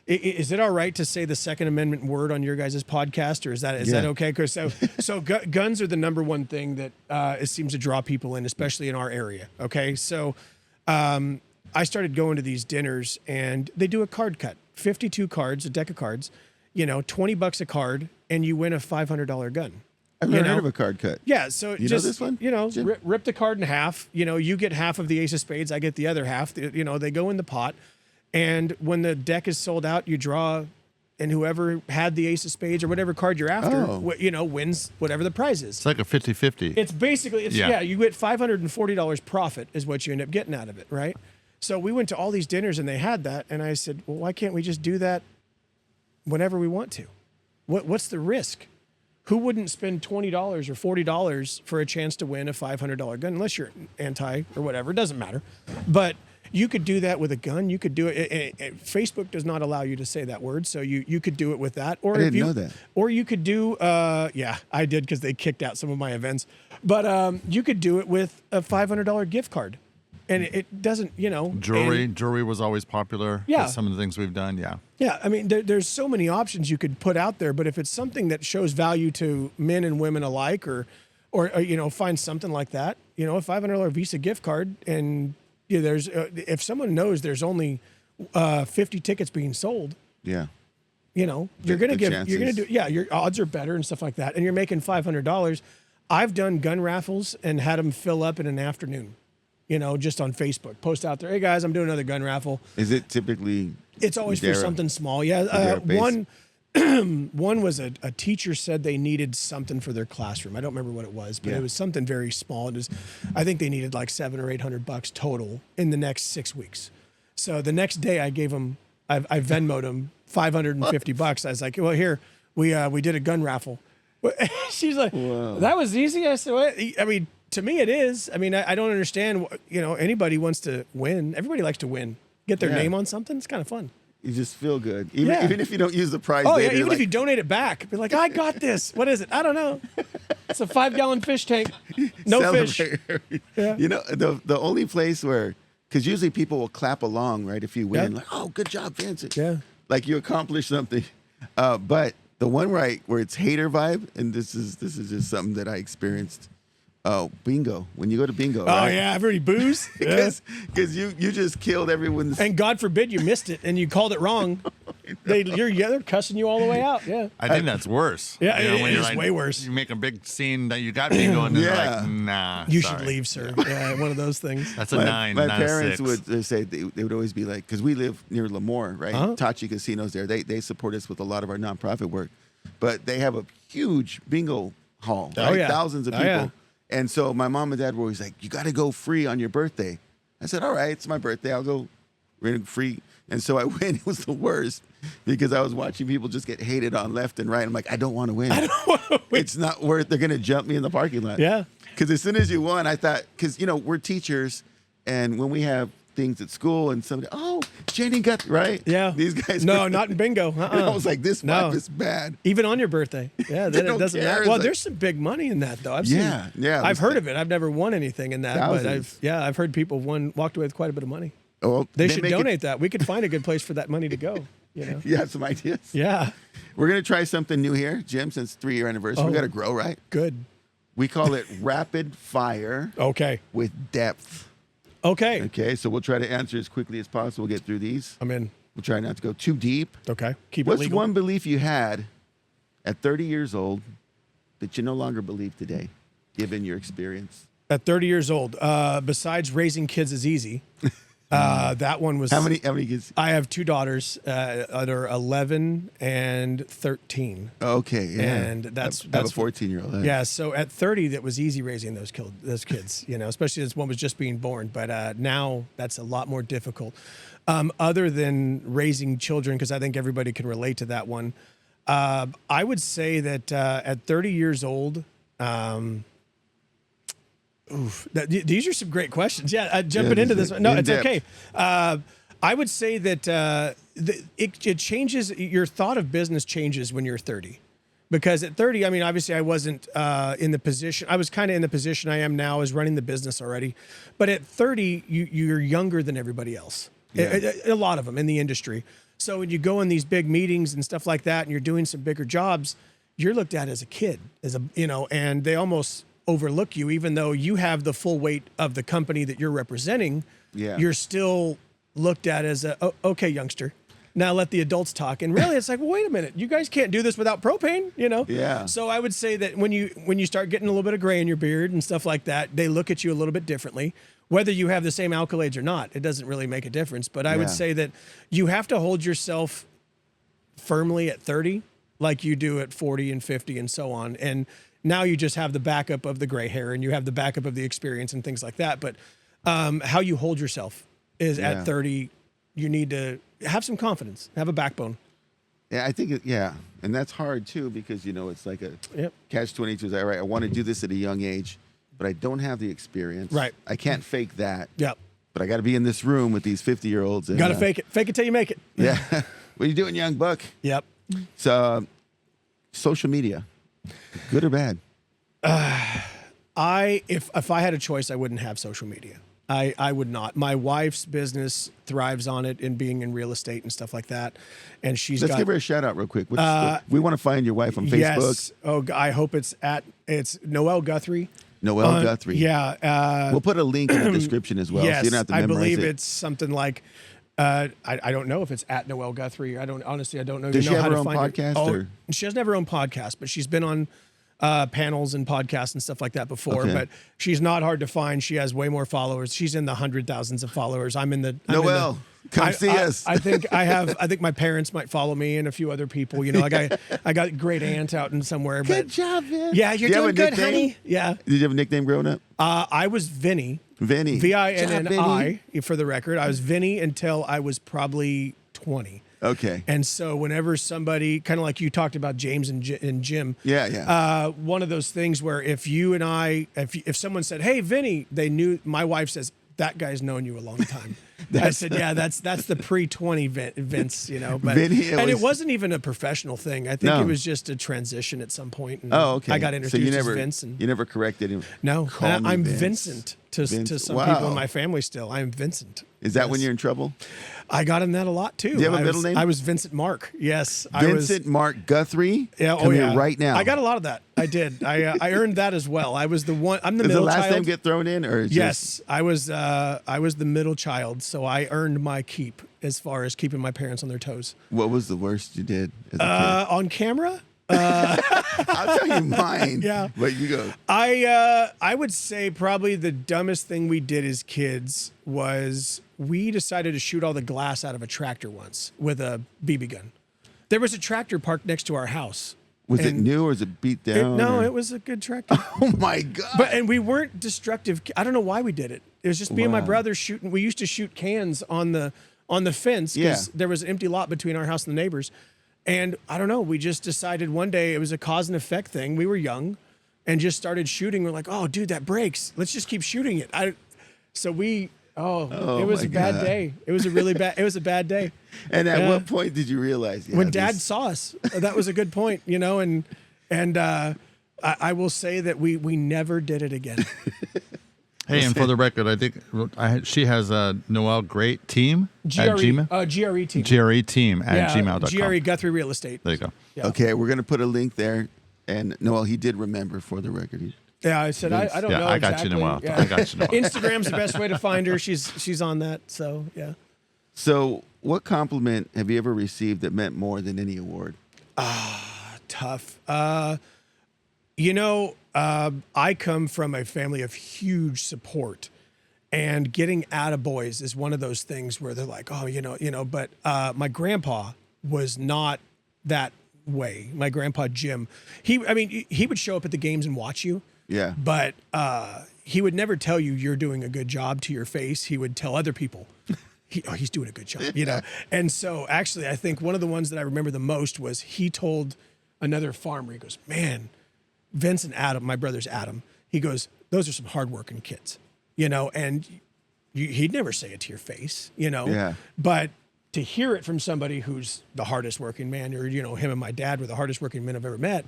is it all right to say the Second Amendment word on your guys' podcast, or is that okay? Chris? So guns are the number one thing that it seems to draw people in, especially in our area. Okay, so I started going to these dinners, and they do a card cut, 52 cards, a deck of cards, $20 a card, and you win a $500 gun. I've never heard of a card cut. Yeah, so you know this one? Rip the card in half. You get half of the ace of spades. I get the other half. They go in the pot. And when the deck is sold out, you draw, and whoever had the ace of spades or whatever card you're after, wins whatever the prize is. It's like a 50-50. It's basically, you get $540 profit is what you end up getting out of it, right? So we went to all these dinners, and they had that. And I said, well, why can't we just do that whenever we want to? What's the risk? Who wouldn't spend $20 or $40 for a chance to win a $500 gun, unless you're anti or whatever? It doesn't matter. But you could do that with a gun. You could do it. Facebook does not allow you to say that word, so you could do it with that. Or I didn't know that. Or you could do, I did because they kicked out some of my events. But you could do it with a $500 gift card. And it doesn't, Jewelry was always popular. Yeah. With some of the things we've done, yeah. Yeah, I mean, there's so many options you could put out there, but if it's something that shows value to men and women alike, or find something like that, a $500 Visa gift card, and there's if someone knows there's only 50 tickets being sold, you're gonna your odds are better and stuff like that, and you're making $500. I've done gun raffles and had them fill up in an afternoon. Just on Facebook, post out there, hey guys, I'm doing another gun raffle. Is it typically? It's always for something small. Yeah. One was a teacher said they needed something for their classroom. I don't remember what it was, but it was something very small. I think they needed like $700 or $800 total in the next 6 weeks. So the next day I gave him, I Venmo'd him $550. I was like, well, here, we did a gun raffle. She's like, that was easy. I said, well, I mean, to me it is. I mean, I don't understand, anybody wants to win. Everybody likes to win. Get their name on something. It's kind of fun. You just feel good. Even if you don't use the prize later. Even if you donate it back. Be like, I got this. What is it? I don't know. It's a 5-gallon fish tank. No fish. Yeah. The only place where, because usually people will clap along, right? If you win, like, oh, good job, Vince. Yeah. Like you accomplished something. But the one where it's hater vibe, and this is just something that I experienced. Oh, bingo. When you go to bingo. Oh, right? yeah. Everybody boos. Because you just killed everyone's. And God forbid you missed it and you called it wrong. They're cussing you all the way out. Yeah. I think that's worse. Yeah, when it's way worse. You make a big scene that you got bingo and then they're like, nah. You should leave, sir. Yeah, one of those things. That's a 9, my not a parents 6. would say they would always be like, because we live near Lemoore, right? Tachi Casinos there. They support us with a lot of our nonprofit work, but they have a huge bingo hall, right? Oh, yeah. Thousands of people. Yeah. And so my mom and dad were always like, you got to go free on your birthday. I said, all right, it's my birthday. I'll go free. And so I went. It was the worst because I was watching people just get hated on left and right. I'm like, I don't want to win. It's not worth. They're going to jump me in the parking lot. Yeah. Because as soon as you won, I thought, because, we're teachers. And when we have things at school and somebody, oh, Jenny got, right? Yeah. These guys. No, not in bingo. And I was like, this vibe is bad. Even on your birthday. Yeah, They then it don't doesn't care. matter. It's Well, like- there's some big money in that, though. Yeah. I've heard of it. I've never won anything in that, Thousands. but I've heard people walked away with quite a bit of money. Oh, They should donate that. We could find a good place for that money to go. You have some ideas? Yeah. We're going to try something new here, Jim, since 3-year anniversary. We got to grow, right? Good. We call it rapid fire Okay. with depth. Okay. Okay, so we'll try to answer as quickly as possible. Get through these. I'm in. We'll try not to go too deep. Okay. Keep it What's legal. one belief you had at 30 years old that you no longer believe today, given your experience? At 30 years old, besides raising kids is easy, that one was. How many kids? I have 2 daughters that are 11 and 13. Okay, yeah. And that's I have a 14-year-old. Yeah, so at 30, that was easy raising those kids, especially as one was just being born. But now that's a lot more difficult. Other than raising children, because I think everybody can relate to that one, I would say that at 30 years old, these are some great questions. Yeah, jumping into this. No, it's okay. I would say that it changes. Your thought of business changes when you're 30. Because at 30, I mean, obviously I wasn't in the position. I was kind of in the position I am now as running the business already. But at 30, you're younger than everybody else. Yeah. A lot of them in the industry. So when you go in these big meetings and stuff like that and you're doing some bigger jobs, you're looked at as a kid, and they almost overlook you, even though you have the full weight of the company that you're representing. Yeah. You're still looked at as okay, youngster. Now let the adults talk. And really, it's like, well, wait a minute. You guys can't do this without propane, Yeah. So I would say that when you start getting a little bit of gray in your beard and stuff like that, they look at you a little bit differently. Whether you have the same accolades or not, it doesn't really make a difference. But I would say that you have to hold yourself firmly at 30 like you do at 40 and 50 and so on. And now you just have the backup of the gray hair and you have the backup of the experience and things like that. But how you hold yourself is at 30, you need to have some confidence, have a backbone. Yeah, I think, and that's hard too because, it's like a catch-22. Is that right? I want to do this at a young age, but I don't have the experience. Right. I can't fake that. Yep. But I got to be in this room with these 50-year-olds. Got to fake it. Fake it till you make it. Yeah. What are you doing, young buck? Yep. So, social media, good or bad? If I had a choice, I wouldn't have social media. I would not. My wife's business thrives on it in being in real estate and stuff like that. And Let's give her a shout out real quick. We want to find your wife on Facebook. Yes. Oh, I hope it's Noelle Guthrie. Noelle Guthrie. Yeah. We'll put a link in the description as well. Yes, so you don't have to memorize I believe it. it's something like, I don't know if it's at Noelle Guthrie. I don't know. Does she have how her to own find podcast? Oh, she doesn't have her own podcast, but she's been on panels and podcasts and stuff like that before. Okay. But she's not hard to find. She has way more followers. She's in the 100,000s of followers. Noelle, come see us. I think my parents might follow me and a few other people. I got a great aunt out in somewhere. Good job, man. Yeah, you're doing good, honey. Yeah. Did you have a nickname growing up? I was Vinny. Vinny. Vinni, for the record. I was Vinny until I was probably 20. Okay. And so whenever somebody, kind of like you talked about James and Jim. Yeah. One of those things where if you and I, if someone said, hey, Vinny, they knew, my wife says, that guy's known you a long time. I said, yeah, that's the pre-20 Vince, you know. But Vinny, it wasn't even a professional thing. I think it was just a transition at some point. And okay. I got introduced as Vince. You never corrected him? No, I'm Vince. Vincent to some people in my family still. I'm Vincent. Is that when you're in trouble? I got in that a lot too. Do you have a middle name? I was Vincent Mark. Yes, Vincent Mark Guthrie. Yeah, Come here right now. I got a lot of that. I did. I earned that as well. I was the one. I'm the middle child. Does the last name get thrown in, or yes? I was the middle child, so I earned my keep as far as keeping my parents on their toes. What was the worst you did as a kid? On camera? I'll tell you mine. Yeah, but you go. I would say probably the dumbest thing we did as kids was we decided to shoot all the glass out of a tractor once with a BB gun. There was a tractor parked next to our house. Was it new or was it beat down? It was a good tractor. Oh my God. And we weren't destructive. I don't know why we did it. It was just me and my brother shooting. We used to shoot cans on the fence because there was an empty lot between our house and the neighbors. And I don't know, we just decided one day it was a cause and effect thing. We were young and just started shooting. We're like, oh, dude, that breaks. Let's just keep shooting it. It was a bad day. It was a bad day. And at what point did you realize? When Dad saw us, that was a good point, you know, and I will say that we never did it again. Hey, and for the record, I think she has a Noel Great team at Gmail. GRE team. GRE team at gmail.com. GRE Guthrie Real Estate. There you go. Yeah. Okay, we're going to put a link there. And Noel, he did remember for the record. Yeah, I said, I don't know I exactly. got you, Noel. Yeah. I got you, Noel. Instagram's the best way to find her. She's on that, so yeah. So what compliment have you ever received that meant more than any award? Tough. I come from a family of huge support, and getting attaboys is one of those things where they're like, oh, but my grandpa was not that way. My grandpa, Jim, he would show up at the games and watch you. Yeah. But he would never tell you you're doing a good job to your face. He would tell other people, he's doing a good job, you know? And so actually, I think one of the ones that I remember the most was he told another farmer, he goes, man, Vince and Adam, my brother's Adam, he goes, those are some hardworking kids, you know, and he'd never say it to your face, you know, Yeah. But to hear it from somebody who's the hardest working man, or, you know, him and my dad were the hardest working men I've ever met,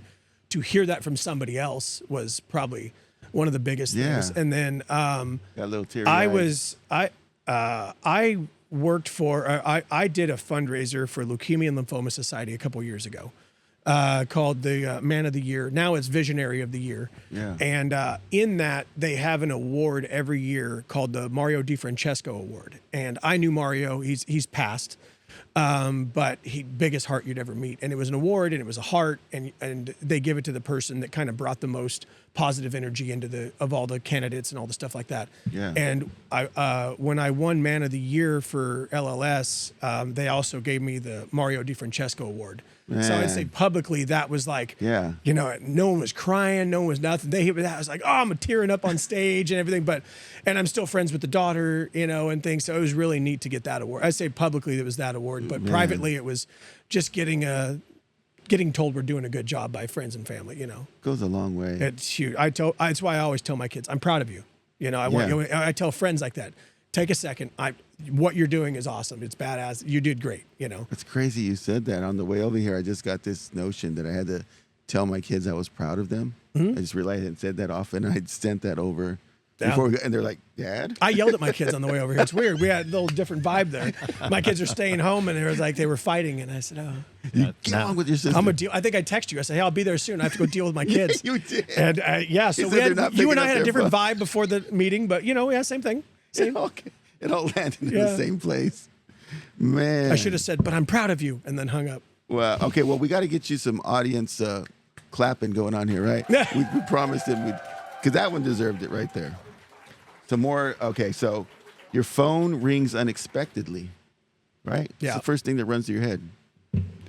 to hear that from somebody else was probably one of the biggest things. And then got a little teary. I worked for, I did a fundraiser for Leukemia and Lymphoma Society a couple years ago. Called the Man of the Year. Now it's Visionary of the Year. Yeah. And in that, they have an award every year called the Mario DiFrancesco Award. And I knew Mario. He's passed. But biggest heart you'd ever meet. And it was an award, and it was a heart, and they give it to the person that kind of brought the most positive energy of all the candidates and all the stuff like that. Yeah. And when I won Man of the Year for LLS, they also gave me the Mario DiFrancesco Award. Man. So I'd say publicly that was like, Yeah. you know, no one was crying, no one was nothing. They hit me that. I was like, oh, I'm tearing up on stage and everything. And I'm still friends with the daughter, you know, and things. So it was really neat to get that award. I say publicly it was that award, but privately it was just getting told we're doing a good job by friends and family, you know. Goes a long way. It's huge. That's why I always tell my kids, I'm proud of you. You know, I tell friends like that, take a second. What you're doing is awesome. It's badass. You did great, you know. It's crazy you said that. On the way over here, I just got this notion that I had to tell my kids I was proud of them. Mm-hmm. I just realized I hadn't said that often. I'd sent that over before and they're like, Dad? I yelled at my kids on the way over here. It's weird. We had a little different vibe there. My kids are staying home, and they were fighting, and I said, oh. Get along with your sister. I'm gonna deal. I think I texted you. I said, "Hey, I'll be there soon. I have to go deal with my kids." You did. And so He said you and I had a different vibe before the meeting, but same thing. Same. It all landed in the same place. Man. I should have said, "But I'm proud of you," and then hung up. Well, okay. Well, we got to get you some audience clapping going on here, right? we promised him because that one deserved it right there. Some more. Okay, so your phone rings unexpectedly, right? Yeah. It's the first thing that runs to your head.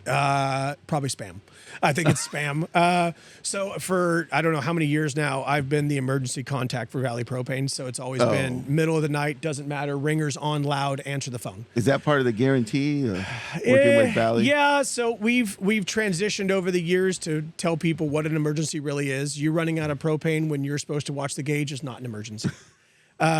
Probably spam. I think it's spam. So for, I don't know how many years now, I've been the emergency contact for Valley Propane. So it's always been middle of the night, doesn't matter, ringers on loud, answer the phone. Is that part of the guarantee? Working with Valley? Yeah. So we've transitioned over the years to tell people what an emergency really is. You running out of propane when you're supposed to watch the gauge is not an emergency.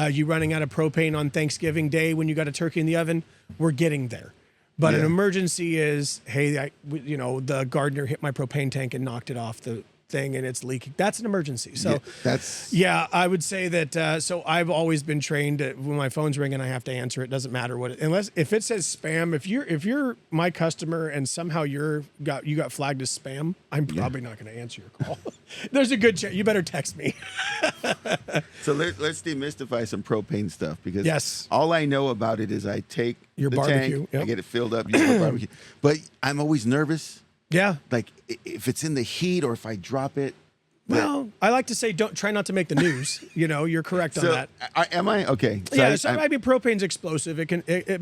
You running out of propane on Thanksgiving Day when you got a turkey in the oven, we're getting there. But an emergency is, hey, the gardener hit my propane tank and knocked it off the thing and it's leaking. That's an emergency. So I would say that. So I've always been trained that when my phone's ringing, I have to answer it. Doesn't matter what, if it says spam. If you're my customer and somehow you got flagged as spam, I'm probably not going to answer your call. There's a good chance. You better text me. So let's demystify some propane stuff, because all I know about it is I take your the barbecue, tank, I get it filled up, use my barbecue. But I'm always nervous. Yeah. Like if it's in the heat or if I drop it. Well, I like to say, try not to make the news. You're correct on that. Am I? Okay. So I mean, propane's explosive.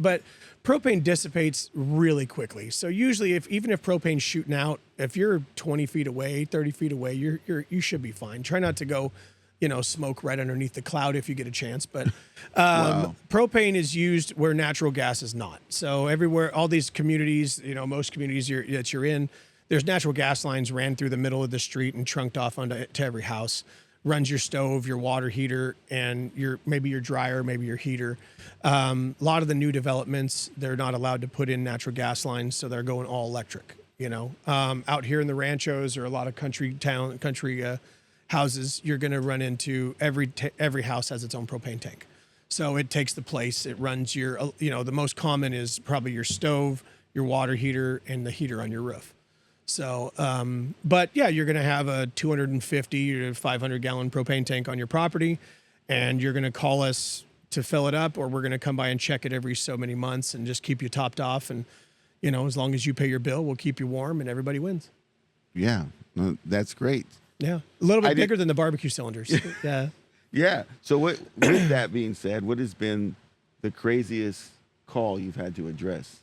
But propane dissipates really quickly. So usually even if propane's shooting out, if you're 20 feet away, 30 feet away, you should be fine. Try not to go, smoke right underneath the cloud if you get a chance. But propane is used where natural gas is not. So everywhere, all these communities, most communities that you're in, there's natural gas lines ran through the middle of the street and trunked off to every house. Runs your stove, your water heater, and maybe your dryer, maybe your heater. A lot of the new developments, they're not allowed to put in natural gas lines, so they're going all electric. Out here in the ranchos or a lot of country houses, you're going to run into every house has its own propane tank. So it takes the place. It runs the most common is probably your stove, your water heater, and the heater on your roof. So, but yeah, you're going to have a 250 to 500 gallon propane tank on your property, and you're going to call us to fill it up, or we're going to come by and check it every so many months and just keep you topped off. And, as long as you pay your bill, we'll keep you warm and everybody wins. Yeah, that's great. Yeah. A little bit bigger than the barbecue cylinders. Yeah. Yeah. So with that being said, what has been the craziest call you've had to address?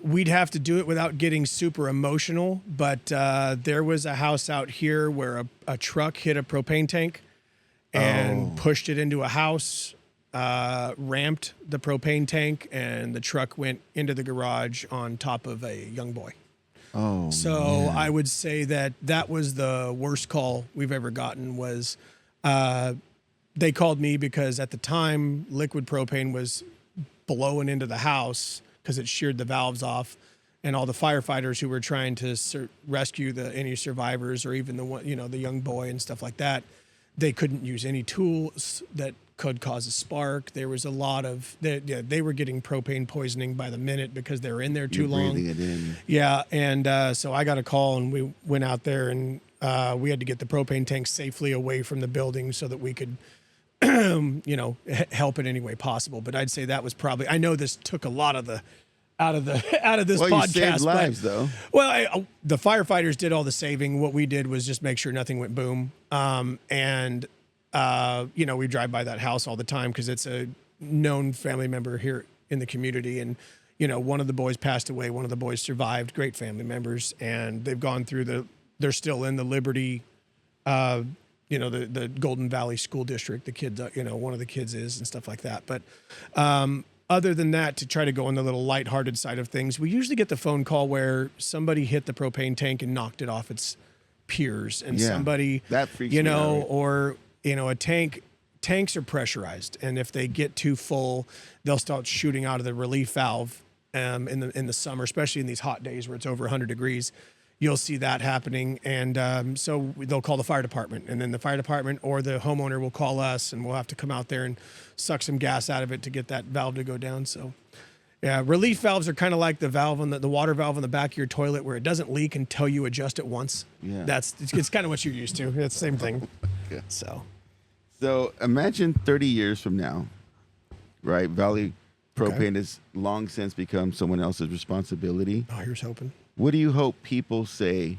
We'd have to do it without getting super emotional, but there was a house out here where a truck hit a propane tank and pushed it into a house, ramped the propane tank, and the truck went into the garage on top of a young boy. Oh, so man. I would say that was the worst call we've ever gotten. Was they called me because at the time liquid propane was blowing into the house because it sheared the valves off, and all the firefighters who were trying to rescue any survivors or even the young boy and stuff like that, they couldn't use any tools that could cause a spark. There was a lot of they were getting propane poisoning by the minute because they were in there too long. Breathing it in. Yeah, and so I got a call and we went out there and we had to get the propane tank safely away from the building so that we could help in any way possible. But I'd say that was probably, I know this took a lot of out of this podcast. You saved lives, though. Well, the firefighters did all the saving. What we did was just make sure nothing went boom. We drive by that house all the time because it's a known family member here in the community. And, one of the boys passed away. One of the boys survived. Great family members. And they've gone through they're still in the Liberty, the Golden Valley School District, the kids, one of the kids is and stuff like that. But other than that, to try to go on the little lighthearted side of things, we usually get the phone call where somebody hit the propane tank and knocked it off its piers, and somebody, that freaks me out. or tanks are pressurized, and if they get too full, they'll start shooting out of the relief valve in the summer, especially in these hot days where it's over 100 degrees. You'll see that happening, and so they'll call the fire department, and then the fire department or the homeowner will call us, and we'll have to come out there and suck some gas out of it to get that valve to go down. So, yeah, relief valves are kind of like the valve on the water valve on the back of your toilet, where it doesn't leak until you adjust it once. Yeah, it's kind of what you're used to. It's the same thing. Okay. So imagine 30 years from now, right? Valley Propane has long since become someone else's responsibility. Oh, here's hoping. What do you hope people say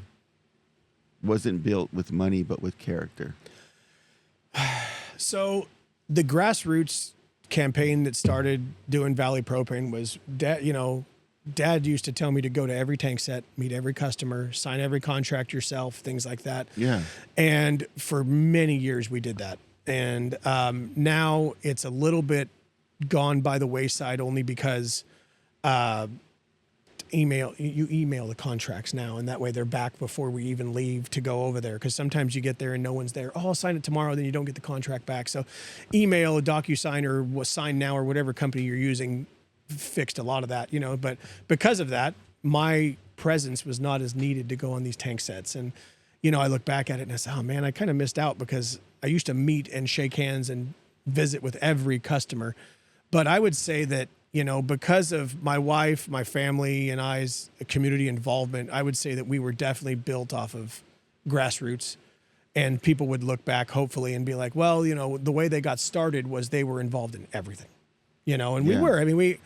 wasn't built with money but with character? So the grassroots campaign that started doing Valley Propane was, Dad used to tell me to go to every tank set, meet every customer, sign every contract yourself, things like that. Yeah. And for many years we did that. And now it's a little bit gone by the wayside only because you email the contracts now, and that way they're back before we even leave to go over there, because sometimes you get there and no one's there. Oh, I'll sign it tomorrow, then you don't get the contract back. So email, a DocuSign, or Sign Now, or whatever company you're using fixed a lot of that, but because of that, my presence was not as needed to go on these tank sets. And I look back at it and I say, oh man, I kind of missed out, because I used to meet and shake hands and visit with every customer. But I would say that because of my wife, my family, and I's community involvement, I would say that we were definitely built off of grassroots. And people would look back, hopefully, and be like, well, the way they got started was they were involved in everything, and we were. I mean, we,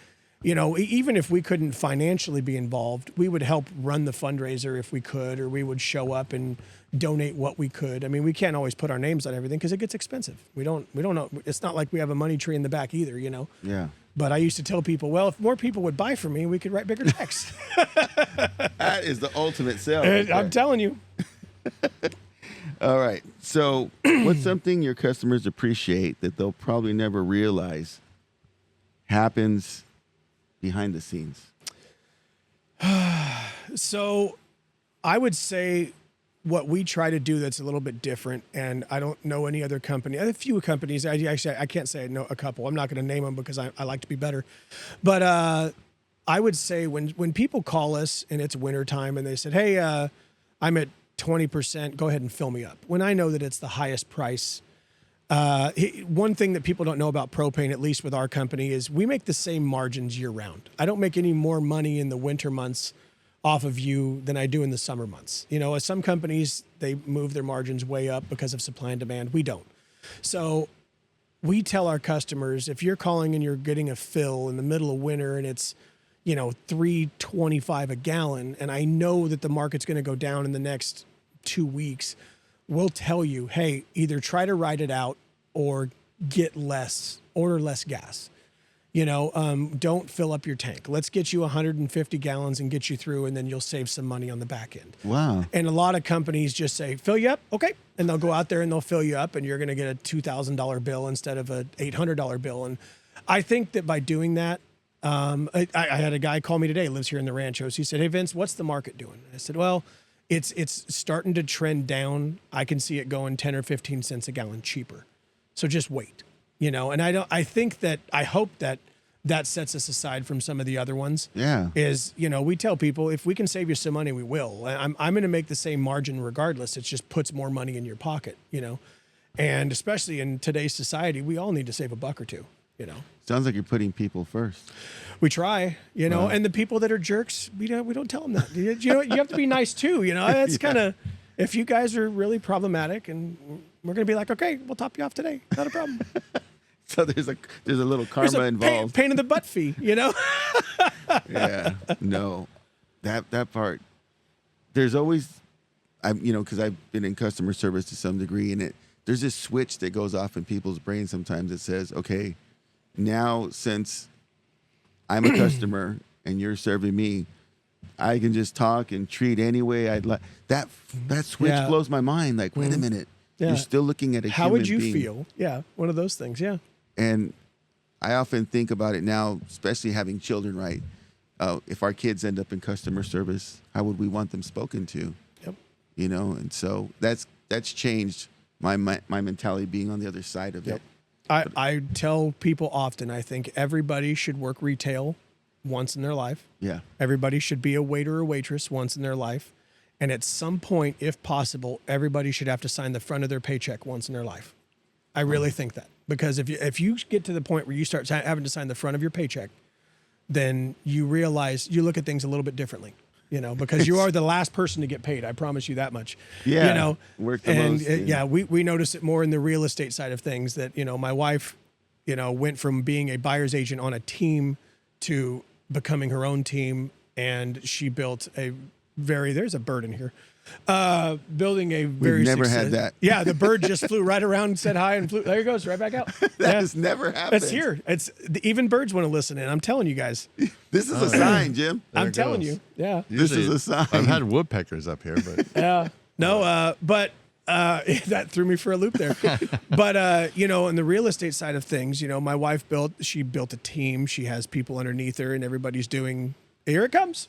even if we couldn't financially be involved, we would help run the fundraiser if we could, or we would show up and donate what we could. I mean, we can't always put our names on everything because it gets expensive. We don't know. It's not like we have a money tree in the back either, Yeah. But I used to tell people, well, if more people would buy from me, we could write bigger checks. That is the ultimate sell. I'm telling you. All right. So what's something your customers appreciate that they'll probably never realize happens behind the scenes? So I would say what we try to do that's a little bit different, and I don't know any other company. A few companies, I can't say I know a couple. I'm not going to name them because I like to be better. But I would say when people call us and it's wintertime and they said, hey, I'm at 20%, go ahead and fill me up. When I know that it's the highest price. One thing that people don't know about propane, at least with our company, is we make the same margins year round. I don't make any more money in the winter months off of you than I do in the summer months. As some companies, they move their margins way up because of supply and demand. We don't. So we tell our customers, if you're calling and you're getting a fill in the middle of winter and it's, $3.25 a gallon, and I know that the market's going to go down in the next 2 weeks, we'll tell you, hey, either try to ride it out or order less gas. Don't fill up your tank. Let's get you 150 gallons and get you through, and then you'll save some money on the back end. Wow. And a lot of companies just say, fill you up? Okay. And they'll go out there and they'll fill you up, and you're going to get a $2,000 bill instead of a $800 bill. And I think that by doing that, I had a guy call me today, lives here in the Ranchos. He said, hey, Vince, what's the market doing? I said, well, it's starting to trend down. I can see it going 10 or 15 cents a gallon cheaper. So just wait. And I hope that sets us aside from some of the other ones. Yeah. Is, we tell people, if we can save you some money, we will. I'm going to make the same margin regardless. It just puts more money in your pocket, and especially in today's society, we all need to save a buck or two, Sounds like you're putting people first. We try, and the people that are jerks, we don't tell them that. You have to be nice too, That's kind of, if you guys are really problematic, and we're going to be like, okay, we'll top you off today. Not a problem. So there's a little karma involved. Pain in the butt fee, Yeah. No, that part. There's always, because I've been in customer service to some degree, and there's this switch that goes off in people's brains sometimes that says, okay, now since I'm a customer and you're serving me, I can just talk and treat any way I'd like. That switch blows my mind. Like, wait a minute. Yeah. You're still looking at a How human would you being. feel? Yeah, one of those things, yeah. And I often think about it now, especially having children, right? If our kids end up in customer service, how would we want them spoken to? Yep. And so that's changed my mentality being on the other side of it. I tell people often, I think everybody should work retail once in their life. Yeah. Everybody should be a waiter or waitress once in their life. And at some point, if possible, everybody should have to sign the front of their paycheck once in their life. I really think that. Because if you get to the point where you start having to sign the front of your paycheck, then you realize you look at things a little bit differently, because you are the last person to get paid. I promise you that much. Yeah. Work the most. We notice it more in the real estate side of things that, my wife, went from being a buyer's agent on a team to becoming her own team. And she built there's a bird in here. Building a very never had that. Yeah, the bird just flew right around, said hi, and flew. There he goes, right back out. That has never happened. It's here. Even birds want to listen in. I'm telling you guys. This is a sign, Jim. I'm telling you. Yeah. This is a sign. I've had woodpeckers up here, but Yeah. No, but that threw me for a loop there. But you know, on the real estate side of things, you know, my wife built a team. She has people underneath her, and everybody's doing. Here it comes.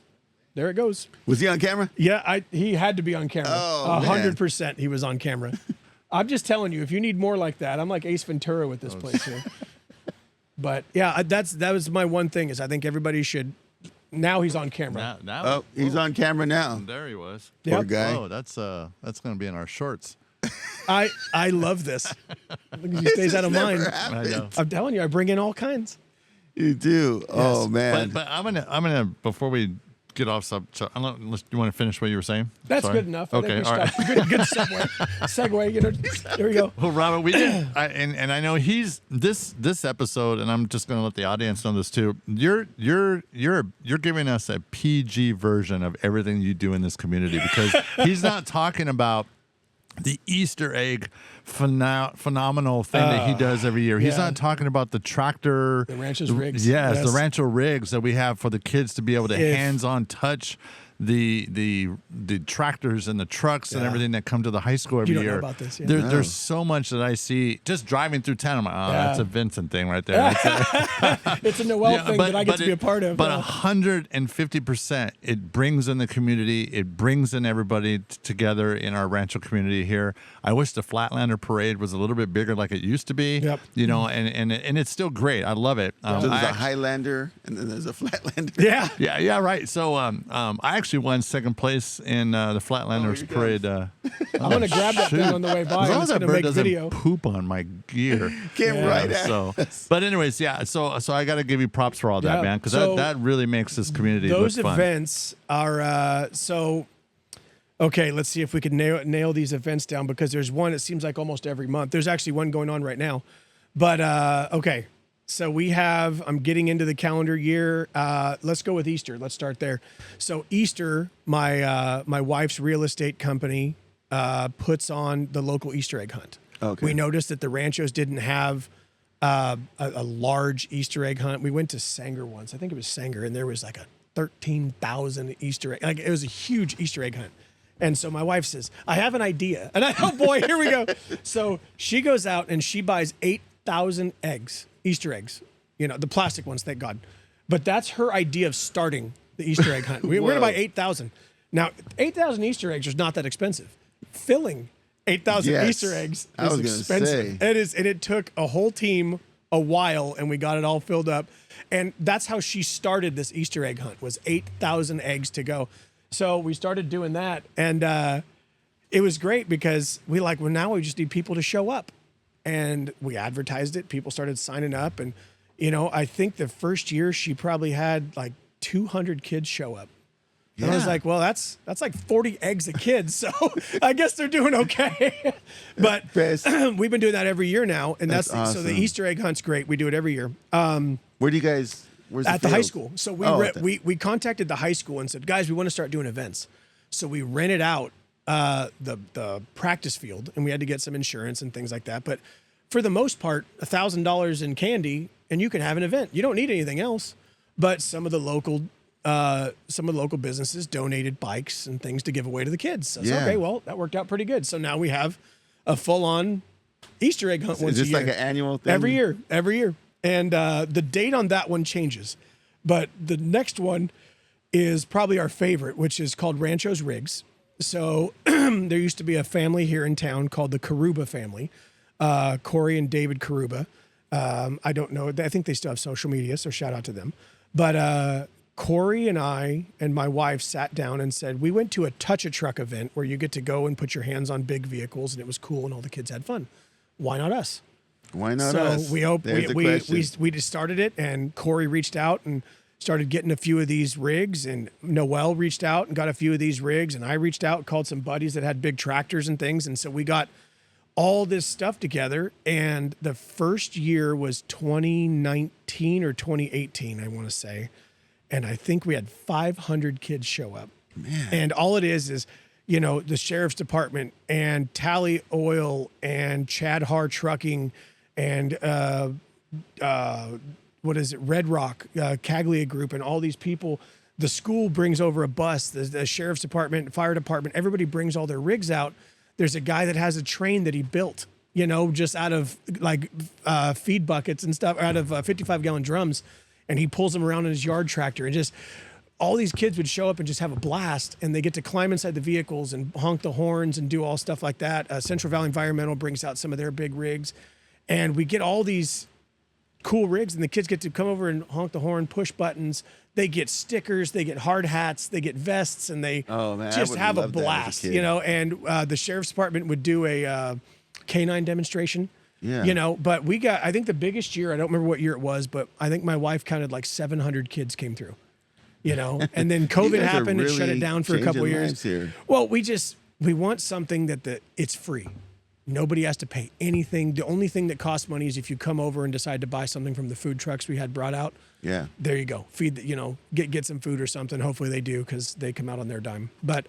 There it goes. Was he on camera? Yeah, he had to be on camera. Oh, 100% he was on camera. I'm just telling you, if you need more like that, I'm like Ace Ventura with this place here. But yeah, that was my one thing is I think everybody should. Now he's on camera. now He's on camera now. there he was. Poor Yep. guy. Oh, that's going to be in our shorts. I love this. He stays out of mine. I know. I'm telling you, I bring in all kinds. You do. Oh man. But I'm gonna before we get off subject. You want to finish what you were saying? That's Sorry. good enough. Okay, all right. Good segue. You know, there we go. Well, Robert, we did, and I know he's this episode, and I'm just going to let the audience know this too. You're giving us a PG version of everything you do in this community because he's not talking about the Easter egg phenomenal thing that he does every year. He's not talking about the tractor, the Rancho's rigs. Yes, the Rancho rigs that we have for the kids to be able to hands-on touch the tractors and the trucks and everything that come to the high school every You don't year. know about this, yeah. There's so much that I see just driving through town. I'm like, oh, that's a Vincent thing right there. It's a Noel thing that I get to be a part of. But 150%, it brings in the community. It brings in everybody together in our Rancho community here. I wish the Flatlander Parade was a little bit bigger like it used to be. Yep. You know, and it's still great. I love it. So there's a Highlander and then there's a Flatlander. Yeah. Right. So I actually won second place in the Flatlanders Parade. I'm going to grab that thing on the way by. As long as that bird make doesn't video. poop on my gear. Came right at So, us. but anyways, so I got to give you props for all that, man, because that really makes this community Those look fun. events are okay. Let's see if we can nail these events down because there's one. It seems like almost every month. There's actually one going on right now, but okay. So we have. I'm getting into the calendar year. Let's go with Easter. Let's start there. So Easter, my wife's real estate company puts on the local Easter egg hunt. Okay. We noticed that the ranchos didn't have a large Easter egg hunt. We went to Sanger once. I think it was Sanger, and there was like a 13,000 Easter egg. Like it was a huge Easter egg hunt. And so my wife says, I have an idea. And oh boy, here we go. So she goes out and she buys 8,000 eggs, Easter eggs, you know, the plastic ones, thank God. But that's her idea of starting the Easter egg hunt. We're going to buy 8,000. Now, 8,000 Easter eggs is not that expensive. Filling 8,000 Easter eggs is expensive. It is, and it took a whole team a while, and we got it all filled up. And that's how she started this Easter egg hunt, was 8,000 eggs to go. So we started doing that, and it was great because now we just need people to show up. And we advertised it. People started signing up. And, you know, I think the first year she probably had like 200 kids show up. Yeah. And I was like, well, that's like 40 eggs a kid. So I guess they're doing okay. But we've been doing that every year now. And that's awesome. So the Easter egg hunt's great. We do it every year. Where do you guys... At the high school. So we contacted the high school and said, guys, we want to start doing events. So we rented out the practice field, and we had to get some insurance and things like that. But for the most part, $1,000 in candy, and you can have an event. You don't need anything else. But some of the local businesses donated bikes and things to give away to the kids. So okay, well, that worked out pretty good. So now we have a full-on Easter egg hunt once a year. Is this like an annual thing? Every year. And the date on that one changes. But the next one is probably our favorite, which is called Rancho's Rigs. So there used to be a family here in town called the Karuba family, Corey and David Karuba. I don't know. I think they still have social media, so shout out to them. But Corey and I and my wife sat down and said, we went to a Touch-A-Truck event where you get to go and put your hands on big vehicles, and it was cool, and all the kids had fun. Why not us? Why not us? So we just started it, and Corey reached out and started getting a few of these rigs, and Noel reached out and got a few of these rigs, and I reached out, called some buddies that had big tractors and things, and so we got all this stuff together. And the first year was 2019 or 2018, I want to say, and I think we had 500 kids show up. Man. And all it is the sheriff's department and Tally Oil and Chad Har Trucking and what is it, Red Rock, Caglia Group, and all these people. The school brings over a bus, the sheriff's department, fire department, everybody brings all their rigs out. There's a guy that has a train that he built, just out of feed buckets and stuff, out of 55-gallon drums, and he pulls them around in his yard tractor. And just all these kids would show up and just have a blast, and they get to climb inside the vehicles and honk the horns and do all stuff like that. Central Valley Environmental brings out some of their big rigs, and we get all these cool rigs, and the kids get to come over and honk the horn, push buttons. They get stickers, they get hard hats, they get vests, and they just have a blast, And the sheriff's department would do a canine demonstration, But I think the biggest year, I don't remember what year it was, but I think my wife counted like 700 kids came through, And then COVID happened and shut it down for a couple of years. Here. Well, we want something that it's free. Nobody has to pay anything. The only thing that costs money is if you come over and decide to buy something from the food trucks we had brought out. Yeah. There you go. Feed, get some food or something. Hopefully they do, because they come out on their dime. But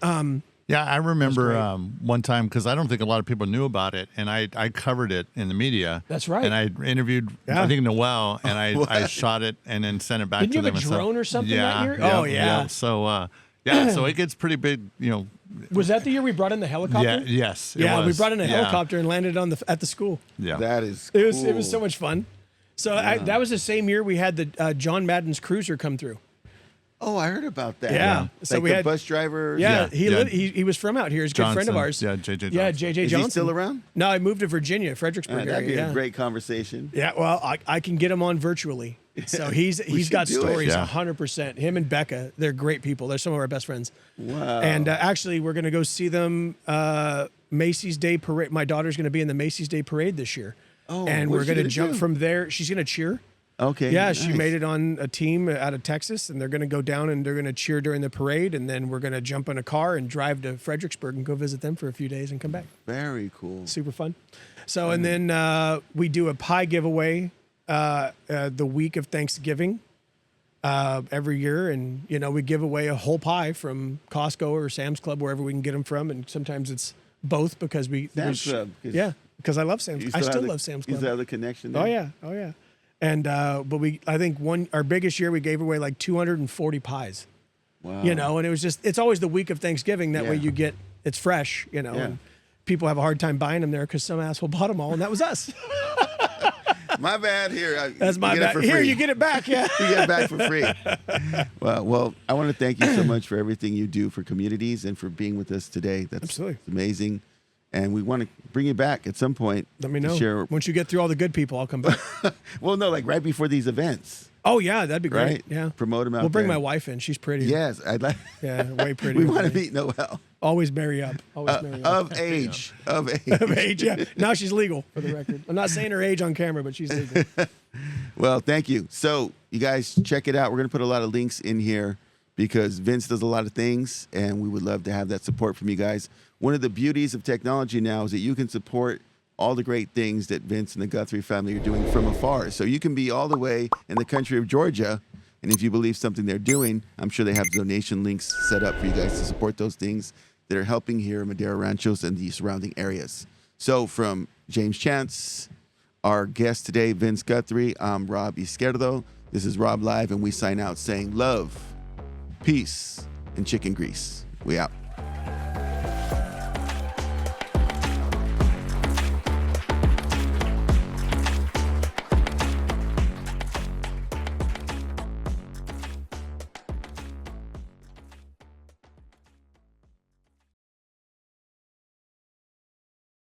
yeah, I remember one time, because I don't think a lot of people knew about it, and I covered it in the media. That's right. And I interviewed, I think, Noel, and I shot it and then sent it back to them. Didn't you have a drone or something that year? Yeah, oh, yeah. So, so it gets pretty big, Was that the year we brought in the helicopter? Yeah, yes. Yeah, we brought in a helicopter and landed at the school. Yeah. That is cool. It was so much fun. So that was the same year we had the John Madden's cruiser come through. Oh, I heard about that. Yeah. So like we the had bus driver. Yeah, he was from out here. He's a good friend of ours. Yeah, JJ Johnson. Yeah, JJ Johnson. Is he still around? No, I moved to Virginia, Fredericksburg That'd area. be a great conversation. Yeah, well, I can get him on virtually. So he's got stories, 100%. Him and Becca, they're great people. They're some of our best friends. Wow. And actually, we're going to go see them Macy's Day Parade. My daughter's going to be in the Macy's Day Parade this year. Oh, and what's we're she going to gonna jump do? from there. She's going to cheer. Okay. Yeah, nice. she made it on a team out of Texas, and they're going to go down and they're going to cheer during the parade, and then we're going to jump in a car and drive to Fredericksburg and go visit them for a few days and come back. Very cool. Super fun. So, and then we do a pie giveaway the week of Thanksgiving every year, and we give away a whole pie from Costco or Sam's Club, wherever we can get them from, and sometimes it's both because Sam's Club. Yeah, because I love Sam's. I still love Sam's Club. You still have the connection there? Oh yeah. And but I think our biggest year we gave away like 240 pies. Wow. And it was it's always the week of Thanksgiving. That way you get it's fresh. And people have a hard time buying them there because some asshole bought them all, and that was us. My bad. Here, that's my bad. Here, you get it back. Yeah, you get it back for free. Well, I want to thank you so much for everything you do for communities and for being with us today. That's absolutely amazing. And we want to bring you back at some point. Let me know. Once you get through all the good people, I'll come back. Well, no, like right before these events. Oh, yeah, that'd be great. Right? Yeah. Promote them out We'll bring there. my wife in. She's pretty. Yes, I'd like. Yeah, way pretty. We want to meet Noelle. Always marry up. Always marry up. Of age. Of age. Of age, yeah. Now she's legal, for the record. I'm not saying her age on camera, but she's legal. Well, thank you. So, you guys, check it out. We're going to put a lot of links in here because Vince does a lot of things, and we would love to have that support from you guys. One of the beauties of technology now is that you can support all the great things that Vince and the Guthrie family are doing from afar. So you can be all the way in the country of Georgia, and if you believe something they're doing, I'm sure they have donation links set up for you guys to support those things that are helping here in Madera Ranchos and the surrounding areas. So from James Chance, our guest today, Vince Guthrie, I'm Rob Izquierdo. This is Rob Live, and we sign out saying love, peace, and chicken grease. We out.